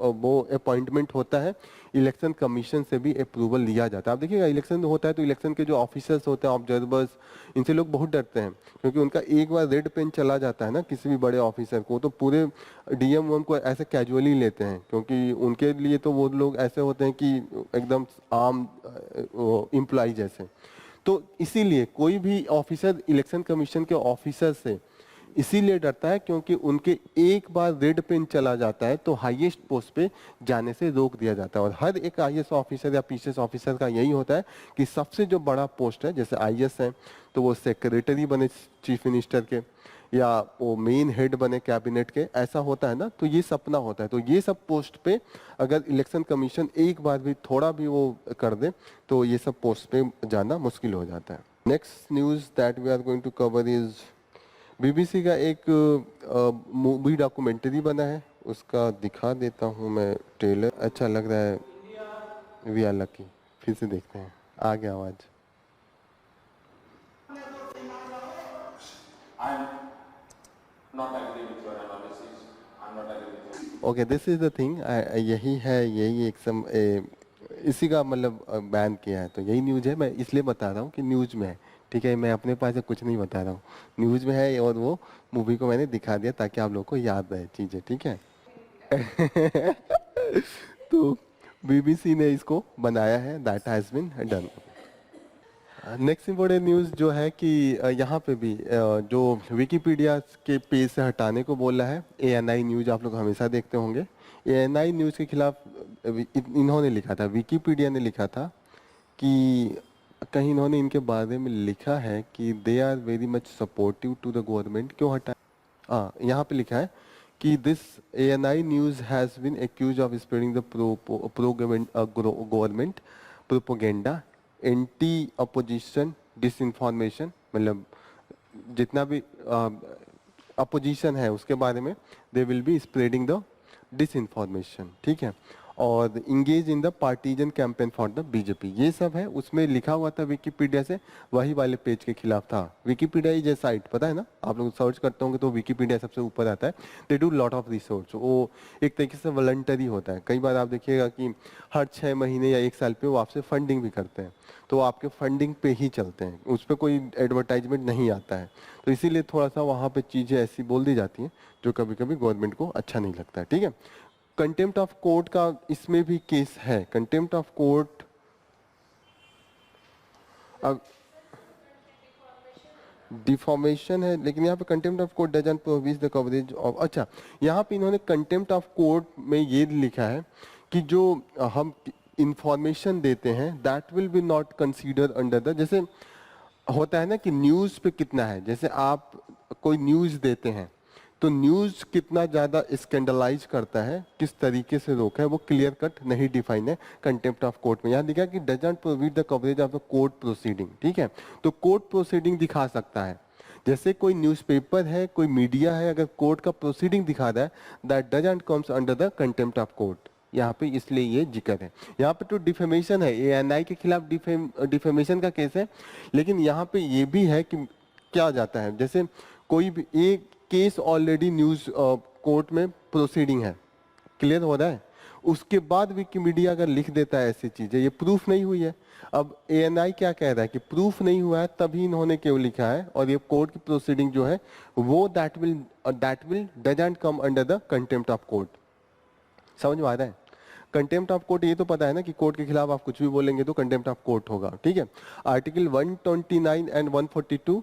वो अपॉइंटमेंट होता है इलेक्शन कमीशन से भी अप्रूवल लिया जाता है। आप देखिएगा इलेक्शन होता है तो इलेक्शन के जो ऑफिसर्स होते हैं, ऑब्जर्वर्स, इनसे लोग बहुत डरते हैं, क्योंकि उनका एक बार रेड पेन चला जाता है ना किसी भी बड़े ऑफिसर को, तो पूरे डीएम उनको ऐसे कैजुअली लेते हैं, क्योंकि उनके लिए तो वो लोग ऐसे होते हैं कि एकदम आम एम्प्लॉय जैसे। तो इसीलिए कोई भी ऑफिसर इलेक्शन कमीशन के ऑफिसर से इसीलिए डरता है क्योंकि उनके एक बार रेड पेन चला जाता है तो हाईएस्ट पोस्ट पे जाने से रोक दिया जाता है। और हर एक आईएएस ऑफिसर या पीसीएस ऑफिसर का यही होता है कि सबसे जो बड़ा पोस्ट है, जैसे आईएएस है तो वो सेक्रेटरी बने चीफ मिनिस्टर के, या वो मेन हेड बने कैबिनेट के, ऐसा होता है ना। तो ये सपना होता है। तो ये सब पोस्ट पे अगर इलेक्शन कमीशन एक बार भी थोड़ा भी वो कर दे तो ये सब पोस्ट पे जाना मुश्किल हो जाता है। Next news that we are going to cover is BBC का एक मूवी डॉक्यूमेंट्री बना है, उसका दिखा देता हूँ मैं ट्रेलर। अच्छा लग रहा है, वी आर लकी। फिर से देखते हैं, आ गया आवाज। Okay, this is the thing, यही है, यही इसी का मतलब बैन किया है। तो यही न्यूज है, मैं इसलिए बता रहा हूँ कि न्यूज में है, ठीक है। मैं अपने पास से कुछ नहीं बता रहा हूँ, न्यूज में है, और वो मूवी को मैंने दिखा दिया ताकि आप लोगों को याद रहे चीजें, ठीक है। तो बीबीसी ने इसको बनाया है, that has been done. Next important news जो है कि यहाँ पे भी जो विकीपीडिया के पेज से हटाने को बोला है। एएनआई न्यूज़ आप लोग हमेशा देखते होंगे। एएनआई न्यूज़ के खिलाफ इन्होंने लिखा था, विकीपीडिया ने लिखा था कि कहीं इन्होंने इनके बारे में लिखा है कि they are very much supportive to the government. क्यों हटाए? हाँ, यहाँ पे लिखा है कि this ANI news has been accuse of spreading the pro government propaganda, anti opposition, disinformation, मतलब जितना भी अपोजिशन है उसके बारे में they will be spreading the disinformation, ठीक है। और engage in the partisan campaign for the BJP, ये सब है उसमें लिखा हुआ था विकीपीडिया से, वही वाले पेज के खिलाफ था। विकीपीडिया इज ए साइट, पता है ना, आप लोग सर्च करते होंगे तो विकीपीडिया सबसे ऊपर आता है। They do lot of research, वो एक तरीके से वॉलंटरी होता है। कई बार आप देखिएगा कि हर 6 महीने या 1 साल पे वो आपसे फंडिंग भी करते हैं, तो आपके फंडिंग पे ही चलते हैं, उस पर कोई एडवर्टाइजमेंट नहीं आता है। तो इसीलिए थोड़ा सा वहाँ पे चीज़ें ऐसी बोल दी जाती हैं जो कभी कभी गवर्नमेंट को अच्छा नहीं लगता है, ठीक है। कंटेम्प्ट ऑफ कोर्ट का इसमें भी केस है। कंटेम्प्ट ऑफ कोर्ट, अब डिफॉर्मेशन है, लेकिन यहाँ पे contempt of court doesn't prohibit the coverage of. अच्छा, यहाँ पे इन्होंने कंटेम्प्ट ऑफ कोर्ट में ये लिखा है कि जो हम इंफॉर्मेशन देते हैं that will be not consider under the, जैसे होता है ना कि न्यूज़ पे कितना है, जैसे आप कोई न्यूज़ देते हैं तो न्यूज कितना ज्यादा स्कैंडलाइज करता है, किस तरीके से रोका है, वो क्लियर कट नहीं डिफाइन है कंटेम्प्ट ऑफ कोर्ट में। यहाँ दिखा कि doesn't provide the coverage of the court proceeding, ठीक है। तो कोर्ट प्रोसीडिंग दिखा सकता है, जैसे कोई न्यूज़पेपर है, कोई मीडिया है, अगर कोर्ट का प्रोसीडिंग दिखा रहा है, that doesn't comes under the contempt of court. यहाँ पे इसलिए ये जिक्र है। यहाँ पे तो डिफेमेशन है, एएनआई के खिलाफ डिफेमेशन का केस है, लेकिन यहाँ पे ये भी है कि क्या जाता है, जैसे कोई भी एक केस ऑलरेडी न्यूज कोर्ट में प्रोसीडिंग है, क्लियर हो रहा है, उसके बाद विकिमीडिया अगर लिख देता है ऐसी चीजें, ये प्रूफ नहीं हुई है। अब एएनआई क्या कह रहा है कि प्रूफ नहीं हुआ है, तभी इन्होंने क्यों लिखा है, और ये कोर्ट की प्रोसीडिंग जो है वो that will doesn't come under the contempt of court. समझ में आ रहा है? कंटेम्प्ट ऑफ कोर्ट ये तो पता है ना कि कोर्ट के खिलाफ आप कुछ भी बोलेंगे तो कंटेम्प्ट ऑफ कोर्ट होगा, ठीक है। आर्टिकल 129 एंड 142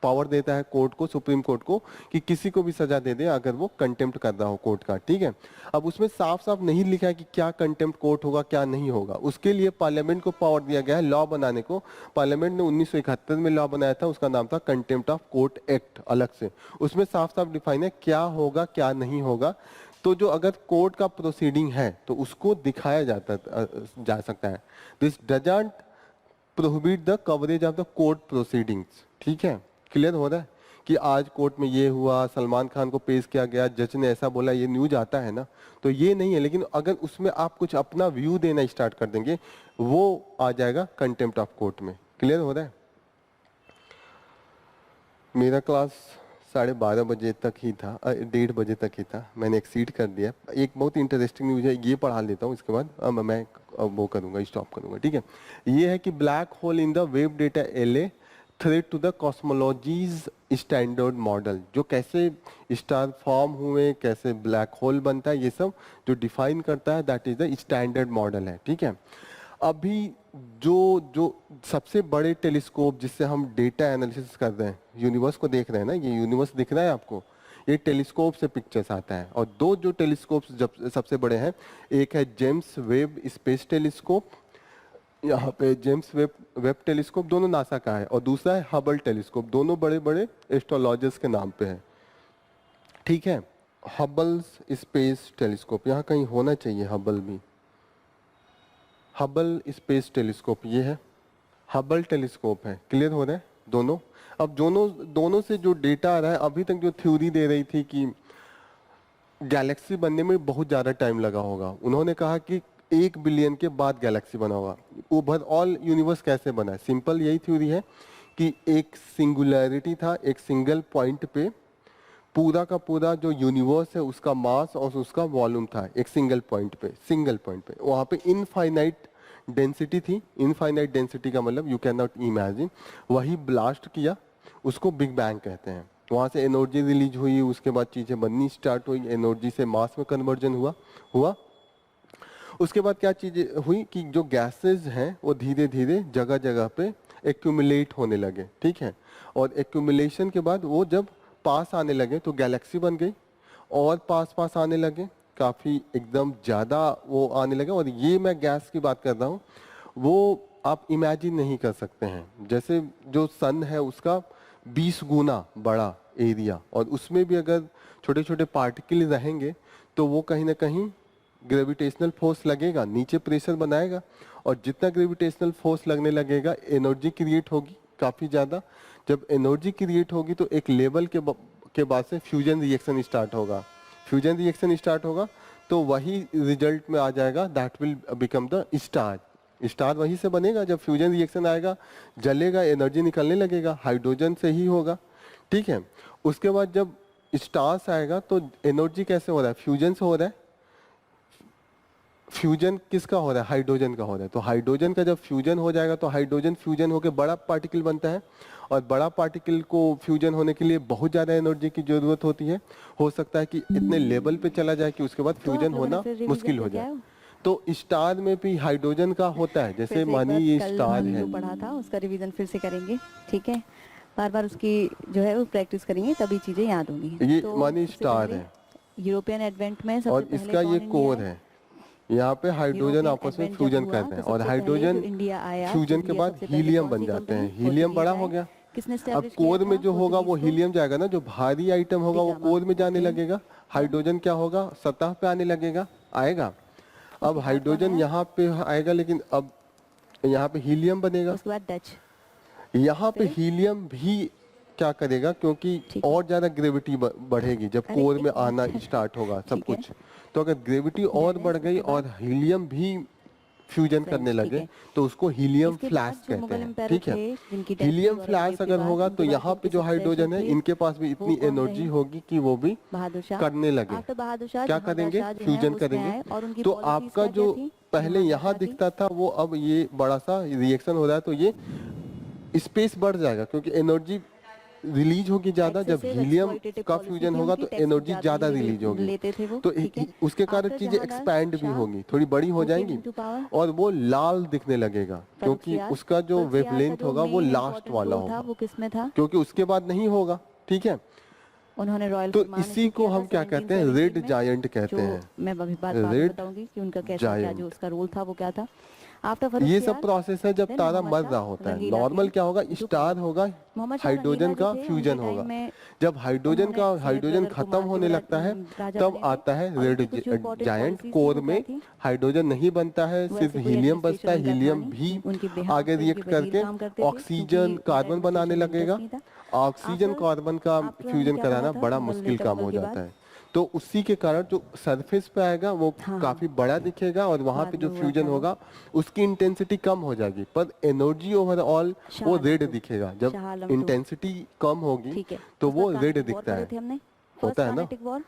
पावर देता है कोर्ट को, सुप्रीम कोर्ट को, कि किसी को भी सजा दे दे अगर वो कंटेम्प्ट कर रहा हो कोर्ट का, ठीक है। अब उसमें साफ साफ नहीं लिखा है कि क्या कंटेम्प्ट कोर्ट होगा क्या नहीं होगा। उसके लिए पार्लियामेंट को पावर दिया गया है लॉ बनाने को। पार्लियामेंट ने 1971 में लॉ बनाया था, उसका नाम था कंटेम्प्ट ऑफ कोर्ट एक्ट, अलग से उसमें साफ साफ डिफाइन है क्या होगा क्या नहीं होगा। तो जो अगर कोर्ट का प्रोसीडिंग है तो उसको दिखाया जा सकता है। This doesn't prohibit the coverage of the court proceedings, ठीक है। क्लियर हो रहा है कि आज कोर्ट में ये हुआ, सलमान खान को पेश किया गया, जज ने ऐसा बोला, ये न्यूज आता है ना, तो ये नहीं है। लेकिन अगर उसमें आप कुछ अपना व्यू देना स्टार्ट कर देंगे, वो आ जाएगा कंटेम्प्ट ऑफ कोर्ट में। क्लियर हो रहा है? मेरा क्लास 12:30 बजे तक ही था, 1:30 बजे तक ही था, मैंने एक्सीड कर दिया। एक बहुत इंटरेस्टिंग न्यूज है, ये पढ़ा लेता हूँ, इसके बाद मैं वो करूँगा, स्टॉप करूँगा, ठीक है। ये है कि black hole in the Webb data LA threat to the cosmologies standard model. जो कैसे स्टार फॉर्म हुए, कैसे ब्लैक होल बनता है, ये सब जो डिफाइन करता है that is the standard model है, ठीक है। अभी जो सबसे बड़े टेलीस्कोप जिससे हम डेटा एनालिसिस कर रहे हैं, यूनिवर्स को देख रहे हैं ना, ये यूनिवर्स दिख रहा है आपको, ये टेलीस्कोप से पिक्चर्स आता है। और दो जो टेलीस्कोप्स जब सबसे बड़े हैं, एक है जेम्स वेब स्पेस टेलीस्कोप, यहाँ पे जेम्स वेब टेलीस्कोप दोनों नासा का है, और दूसरा है हबल टेलीस्कोप, दोनों बड़े बड़े एस्ट्रोलॉजर्स के नाम पे है, ठीक है। हबल स्पेस टेलीस्कोप यहाँ कहीं होना चाहिए, हबल भी, हबल स्पेस टेलीस्कोप ये है, हबल टेलीस्कोप है। क्लियर हो रहा है दोनों? अब दोनों से जो डेटा आ रहा है, अभी तक जो थ्योरी दे रही थी कि गैलेक्सी बनने में बहुत ज़्यादा टाइम लगा होगा, उन्होंने कहा कि 1 बिलियन के बाद गैलेक्सी बना होगा। ओवरऑल यूनिवर्स कैसे बना है? सिंपल यही थ्योरी है कि एक सिंगुलैरिटी था, एक सिंगल पॉइंट पे पूरा का पूरा जो यूनिवर्स है उसका मास और उसका वॉल्यूम था, एक सिंगल पॉइंट पे वहाँ पे इनफाइनाइट डेंसिटी थी। इनफाइनाइट डेंसिटी का मतलब यू कैन नॉट इमेजिन। वही ब्लास्ट किया, उसको बिग बैंग कहते हैं। वहाँ से एनर्जी रिलीज हुई, उसके बाद चीज़ें बननी स्टार्ट हुई, एनर्जी से मास में कन्वर्जन हुआ। उसके बाद क्या चीज़ें हुई कि जो गैसेज हैं वो धीरे धीरे जगह जगह पे एक्यूमुलेट होने लगे, ठीक है। और एक्यूमुलेशन के बाद वो जब पास आने लगे तो गैलेक्सी बन गई, और पास आने लगे, काफ़ी एकदम ज़्यादा वो आने लगे। और ये मैं गैस की बात कर रहा हूँ, वो आप इमेजिन नहीं कर सकते हैं। जैसे जो सन है उसका 20 गुना बड़ा एरिया, और उसमें भी अगर छोटे छोटे पार्टिकल रहेंगे तो वो कहीं ना कहीं ग्रेविटेशनल फोर्स लगेगा, नीचे प्रेशर बनाएगा, और जितना ग्रेविटेशनल फोर्स लगने लगेगा एनर्जी क्रिएट होगी काफ़ी ज़्यादा। जब एनर्जी क्रिएट होगी तो एक लेवल के बाद से फ्यूजन रिएक्शन स्टार्ट होगा। फ्यूजन रिएक्शन स्टार्ट होगा तो वही रिजल्ट में आ जाएगा, that will become the star. Star वहीं से बनेगा जब फ्यूजन रिएक्शन आएगा, जलेगा, एनर्जी निकलने लगेगा, हाइड्रोजन से ही होगा, ठीक है। उसके बाद जब स्टार्स आएगा तो एनर्जी कैसे हो रहा है? फ्यूजन से हो रहा है। फ्यूजन किसका हो रहा है? हाइड्रोजन का हो रहा है। तो हाइड्रोजन का जब फ्यूजन हो जाएगा तो हाइड्रोजन फ्यूजन होकर बड़ा पार्टिकल बनता है, और बड़ा पार्टिकल को फ्यूजन होने के लिए बहुत ज़्यादा एनर्जी की ज़रूरत होती है। हो सकता है कि इतने लेवल पे चला जाए कि उसके बाद फ्यूजन होना मुश्किल हो जाए। तो स्टार में भी हाइड्रोजन का होता है, जैसे मानिए ये स्टार है, पढ़ा था उसका रिवीजन फिर से करेंगे, ठीक है। बार बार उसकी जो है वो प्रैक्टिस करेंगे तभी चीज़ें याद होंगी। ये मानिए स्टार है, यूरोपियन एडवेंट में और इसका ये कोर है, यहाँ पे हाइड्रोजन आपस में फ्यूजन करते हैं, और हाइड्रोजन फ्यूजन के बाद हीलियम बन जाते हैं। हीलियम बड़ा हो गया, किसने अब establish कोर किया में था जो होगा वो पोर्टुगीज को? हीलियम जाएगा ना, जो भारी आइटम होगा वो पितामह, कोर में जाने ओके। लगेगा, हाइड्रोजन क्या होगा सतह पे आने लगेगा, आएगा। अब उसके बाद कौन हाइड्रोजन आया? यहाँ पे आएगा, लेकिन अब यहाँ पे हीलियम बनेगा। उसके बाद डच। यहाँ पे फिर? हीलियम भी क्या करेगा, क्योंकि ठीक है। और ज्यादा ग्रेविटी बढ़ेगी जब अरे कोर एक में आना मिनट। स्टार्ट होगा सब ठीक है, कुछ। तो अगर ग्रेविटी और बढ़ वेनिस, गई उसके बाद और हीलियम भी फ्यूजन करने फ्रेंच, ठीक लगे है। तो उसको हीलियम इसके फ्लैश बाद जो कहते मुगल हैं, एम्पायर ठीक है। थे जिनकी डेथ हुई हीलियम फ्लैश औरंगजेब के अगर बाद, होगा तो उनके बाद यहाँ पे जिनके जो सक्सेसर हाइड्रोजन है थे इनके पास भी वो इतनी कौन एनर्जी रहे? होगी कि वो भी बहादुर शाह। करने लगे। आफ्टर बहादुर शाह क्या जहांगीर करेंगे, शाह जो हैं फ्यूजन वो उसमें करेंगे। आए और उनकी तो पॉलिसीज आपका क्या क्या जो थी पहले जहांगीर यहाँ शाह की? दिखता था वो अब ये बड़ा सा रिएक्शन हो रहा है, तो ये स्पेस बढ़ जाएगा क्योंकि एनर्जी रिलीज होगी ज्यादा। जब एक्सेसिव हीलियम एक्सप्लॉइटेटिव का पॉलिसी फ्यूजन थी होगा उनकी, तो टैक्स एनर्जी ज्यादा ज्यादा रिलीज होगी, लेते थे वो, तो ठीक है। उसके कारण आफ्टर चीजें जहांगीर एक्सपैंड भी शाह होगी, थोड़ी बड़ी हो हु केम जाएंगी इनटू पावर? और वो लाल दिखने लगेगा क्योंकि फर्रुखसियार। उसका जो फर्रुखसियार का वेवलेंथ जो होगा वो मेन लास्ट इम्पोर्टेंट वाला रोल था होगा, वो किसमें था? क्योंकि उसके बाद नहीं होगा, ठीक है। उन्होंने रॉयल तो फरमान इसी इशू को किया था हम क्या कहते हैं, 1717 रेड में, जायंट कहते जो हैं, मैं अभी बाद में रेड बताऊंगी कि उनका कैसा क्या जो जायंट। उसका रोल था वो क्या था। आफ्टर ये सब फर्रुखसियार प्रोसेस है जब देन तारा मोहम्मद मर शाह रहा होता है। रंगीला नॉर्मल केम क्या होगा, इनटू स्टार पावर। होगा, मोहम्मद शाह रंगीला हाइड्रोजन जो का थे उनके फ्यूजन टाइम होगा। में जब हाइड्रोजन उन्होंने का सैयद हाइड्रोजन गदर खत्म कुमार होने जो लगता है राजा तब बने थे आता है और रेड उनकी कुछ जो इम्पोर्टेंट जायंट। पॉलिसीज थी कोर वो क्या में थी? हाइड्रोजन नहीं बनता है, वो सिर्फ ऐसे कोई हीलियम बचता एडमिनिस्ट्रेशन है। उनका था हीलियम भी नहीं, उनके बिहाफ आगे पे उनके रिएक्ट वजीर करके काम करते थे क्योंकि ऑक्सीजन उनका कार्बन बनाने एडमिनिस्ट्रेशन में लगेगा। इंटरेस्ट नहीं था। ऑक्सीजन आफ्टर कार्बन का आफ्टर हमने फ्यूजन क्या पढ़ा कराना था बड़ा मुगल मुश्किल काम मुगल हो के जाता बाद? है। तो उसी के कारण जो सरफेस पे आएगा वो हाँ हाँ, काफी बड़ा दिखेगा और वहां पे बाद में जो हुआ फ्यूजन था वो होगा उसकी इंटेंसिटी कम हो जाएगी, पर एनर्जी ओवरऑल शाह वो आलम रेड 2। दिखेगा। जब शाह आलम 2, इंटेंसिटी कम होगी ठीक है। तो उसके बाद वो रेड कार्नेटिक वॉर दिखता पढ़े है, थे हमने, फर्स्ट होता है ना। कार्नेटिक वॉर।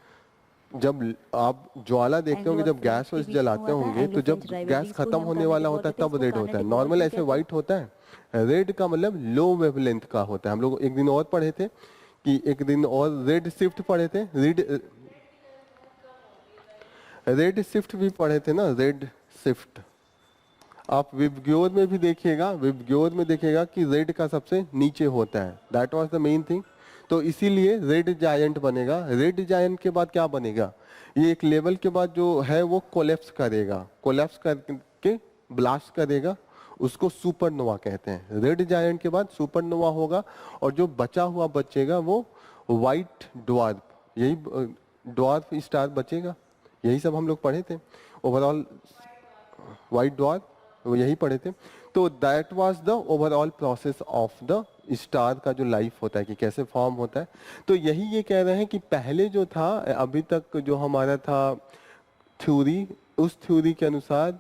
जब आप ज्वाला देखते एंग्लो होंगे, और जब फ्रेंच गैस के वैस बीच में जलाते हुआ था, होंगे एंग्लो तो जब फ्रेंच गैस राइवलरीज को ही खत्म हम होने वाला कार्नेटिक वॉर होता है कहते हैं, तब इसको रेड होता है। कार्नेटिक वॉर नॉर्मल क्यों ऐसे कहते हैं? व्हाइट होता है, रेड का मतलब लो वेवलेंथ का होता है। हम लोग एक दिन और पढ़े थे कि एक दिन और रेड शिफ्ट पढ़े थे, रेड शिफ्ट भी पढ़े थे ना, रेड शिफ्ट। आप विबग्योर में भी देखिएगा, विबग्योर में देखिएगा कि रेड का सबसे नीचे होता है, that was the main thing. तो इसीलिए रेड जायंट बनेगा। रेड जायंट के बाद क्या बनेगा, ये एक लेवल के बाद जो है वो कोलेप्स करेगा, कोलेप्स करके ब्लास्ट करेगा, उसको सुपरनोवा कहते हैं। रेड जायंट के बाद सुपरनोवा होगा और जो बचा हुआ बचेगा वो व्हाइट ड्वार्फ, यही ड्वार्फ स्टार बचेगा। यही सब हम लोग पढ़े थे ओवरऑल, व्हाइट ड्वार्फ वो यही पढ़े थे। तो that was the overall process of the star का जो लाइफ होता है कि कैसे फॉर्म होता है। तो यही ये कह रहे हैं कि पहले जो था, अभी तक जो हमारा था थ्योरी, उस थ्योरी के अनुसार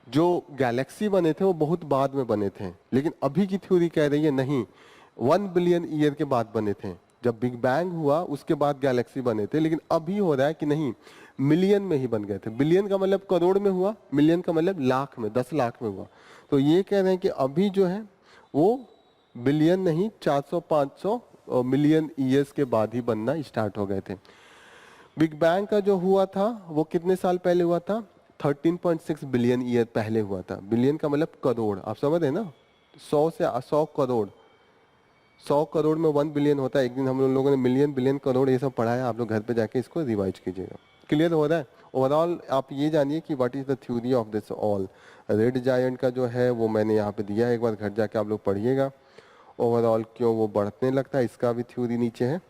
जो गैलेक्सी बने थे वो बहुत बाद में बने थे, लेकिन अभी की थ्योरी कह रही है नहीं, 1 बिलियन ईयर के बाद बने थे। जब बिग बैंग हुआ उसके बाद गैलेक्सी बने थे, लेकिन अभी हो रहा है कि नहीं, मिलियन में ही बन गए थे। बिलियन का मतलब करोड़ में हुआ, मिलियन का मतलब लाख में, 10 लाख में हुआ। तो ये कह रहे हैं कि अभी जो है वो बिलियन नहीं, 400-500 मिलियन ईयर्स के बाद ही बनना स्टार्ट हो गए थे। बिग बैंग का जो हुआ था वो कितने साल पहले हुआ था, 13.6 बिलियन ईयर पहले हुआ था। बिलियन का मतलब करोड़, आप समझ रहे हैं ना, 100 से 100 करोड़, 100 करोड़ में 1 बिलियन होता है। एक दिन हम लोगों ने मिलियन, बिलियन, करोड़ ये सब पढ़ा है, आप लोग घर पे जाके इसको रिवाइज कीजिएगा। क्लियर हो रहा है। ओवरऑल आप ये जानिए कि what is the theory of this all. Red giant का जो है वो मैंने यहाँ पे दिया है, एक बार घर जाके आप लोग पढ़िएगा। ओवरऑल क्यों वो बढ़ने लगता है इसका भी थ्योरी नीचे है।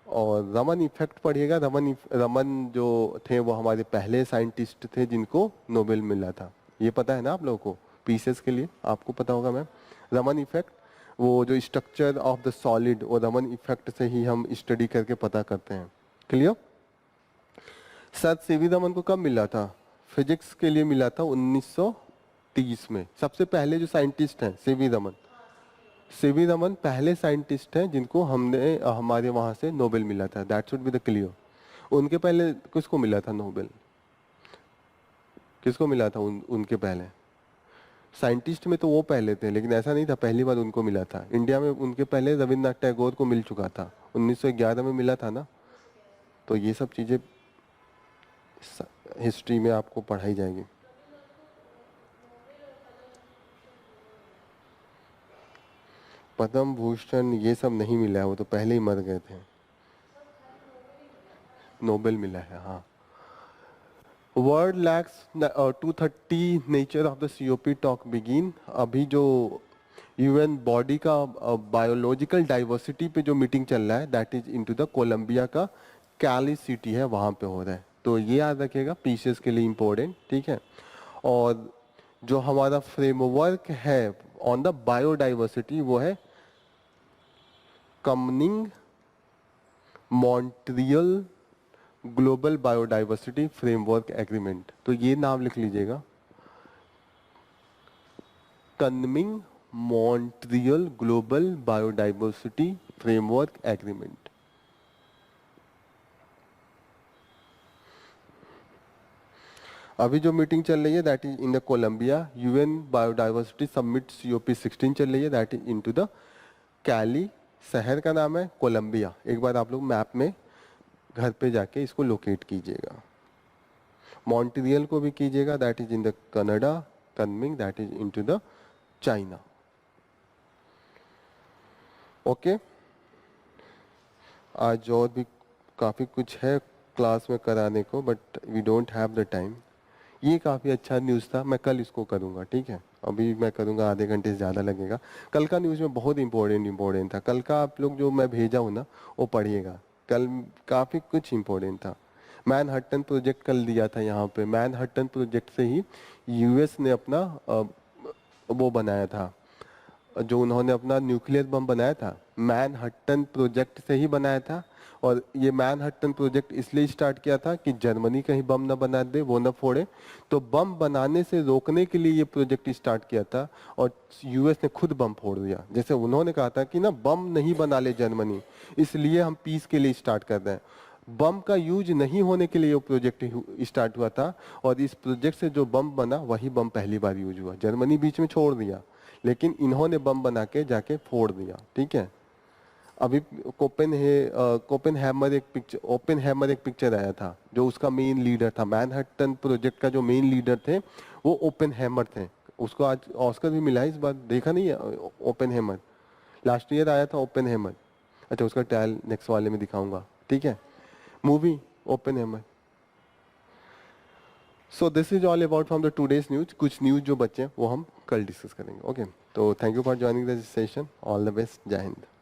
और रमन इफेक्ट पढ़िएगा। रमन जो थे वो हमारे पहले साइंटिस्ट थे जिनको नोबेल मिला था, ये पता है ना आप लोगों को, पीसेस के लिए आपको पता होगा मैम। रमन इफेक्ट, वो जो स्ट्रक्चर ऑफ द सॉलिड, वो रमन इफेक्ट से ही हम स्टडी करके पता करते हैं। क्लियर। सर सीवी रमन को कब मिला था, फिजिक्स के लिए मिला था 1930 में। सबसे पहले जो साइंटिस्ट हैं सीवी रमन, सीवी रमन पहले साइंटिस्ट हैं जिनको हमने हमारे वहां से नोबेल मिला था। That should be the clear. उनके पहले किसको मिला था नोबेल, किसको मिला था उनके पहले साइंटिस्ट में, तो वो पहले थे, लेकिन ऐसा नहीं था पहली बार उनको मिला था। इंडिया में उनके पहले रविन्द्रनाथ टैगोर को मिल चुका था, 1911 में मिला था ना। तो ये सब चीजें हिस्ट्री में आपको पढ़ाई जाएगी। पद्म भूषण ये सब नहीं मिला है, वो तो पहले ही मर गए थे। नोबेल मिला है, हाँ। World lacks 230 nature of the COP talk begin. अभी जो यूएन बॉडी का बायोलॉजिकल डाइवर्सिटी पे जो मीटिंग चल रहा है that is into the Colombia का कैली सिटी है, वहाँ पे हो रहा है। तो ये याद रखिएगा, पीसेस के लिए इम्पोर्टेंट, ठीक है। और जो हमारा फ्रेमवर्क है ऑन द बायोडाइवर्सिटी वो है Kunming Montreal global biodiversity framework agreement. तो ये नाम लिख लीजिएगा, Kunming Montreal global biodiversity framework agreement. अभी जो मीटिंग चल रही है that is in the Colombia, UN biodiversity summit COP16 चल रही है that is into the Cali, शहर का नाम है कोलंबिया। एक बार आप लोग मैप में घर पे जाके इसको लोकेट कीजिएगा। मॉन्ट्रियल को भी कीजिएगा, that is in the Canada, Kunming that is into the China. Okay, आज और भी काफ़ी कुछ है क्लास में कराने को but we don't have the time. ये काफ़ी अच्छा न्यूज़ था, मैं कल इसको करूँगा, ठीक है। अभी मैं करूँगा, आधे घंटे से ज़्यादा लगेगा। कल का न्यूज़ में बहुत इंपॉर्टेंट था। कल का आप लोग जो मैं भेजा हूँ ना वो पढ़िएगा, कल काफ़ी कुछ इंपॉर्टेंट था। मैनहट्टन प्रोजेक्ट कल दिया था यहाँ पे। मैनहट्टन प्रोजेक्ट से ही यूएस ने अपना वो बनाया था, जो उन्होंने अपना न्यूक्लियर बम बनाया था, मैनहट्टन प्रोजेक्ट से ही बनाया था। और ये मैनहट्टन प्रोजेक्ट इसलिए स्टार्ट किया था कि जर्मनी कहीं बम न बना दे, वो न फोड़े, तो बम बनाने से रोकने के लिए ये प्रोजेक्ट स्टार्ट किया था। और यूएस ने खुद बम फोड़ दिया। जैसे उन्होंने कहा था कि ना बम नहीं बना ले जर्मनी, इसलिए हम पीस के लिए स्टार्ट कर रहे हैं। बम का यूज नहीं होने के लिए ये प्रोजेक्ट स्टार्ट हुआ था, और इस प्रोजेक्ट से जो बम बना वही बम पहली बार यूज हुआ। जर्मनी बीच में छोड़ दिया, लेकिन इन्होंने बम बना के जाके फोड़ दिया, ठीक है। अभी ओपेनहेमर एक पिक्चर आया था, जो उसका मेन लीडर था। मैनहट्टन प्रोजेक्ट का जो मेन लीडर थे वो ओपेनहेमर थे। उसको आज ऑस्कर भी मिला है इस बार, देखा नहीं है ओपेनहेमर? लास्ट ईयर आया था ओपेनहेमर। अच्छा, उसका ट्रायल नेक्स्ट वाले में दिखाऊंगा, ठीक है। Movie Oppenheimer. So this is all about from the today's news. कुछ न्यूज जो बच्चे हैं वो हम कल डिस्कस करेंगे। ओके, तो thank you for joining the session. All the best. जय हिंद।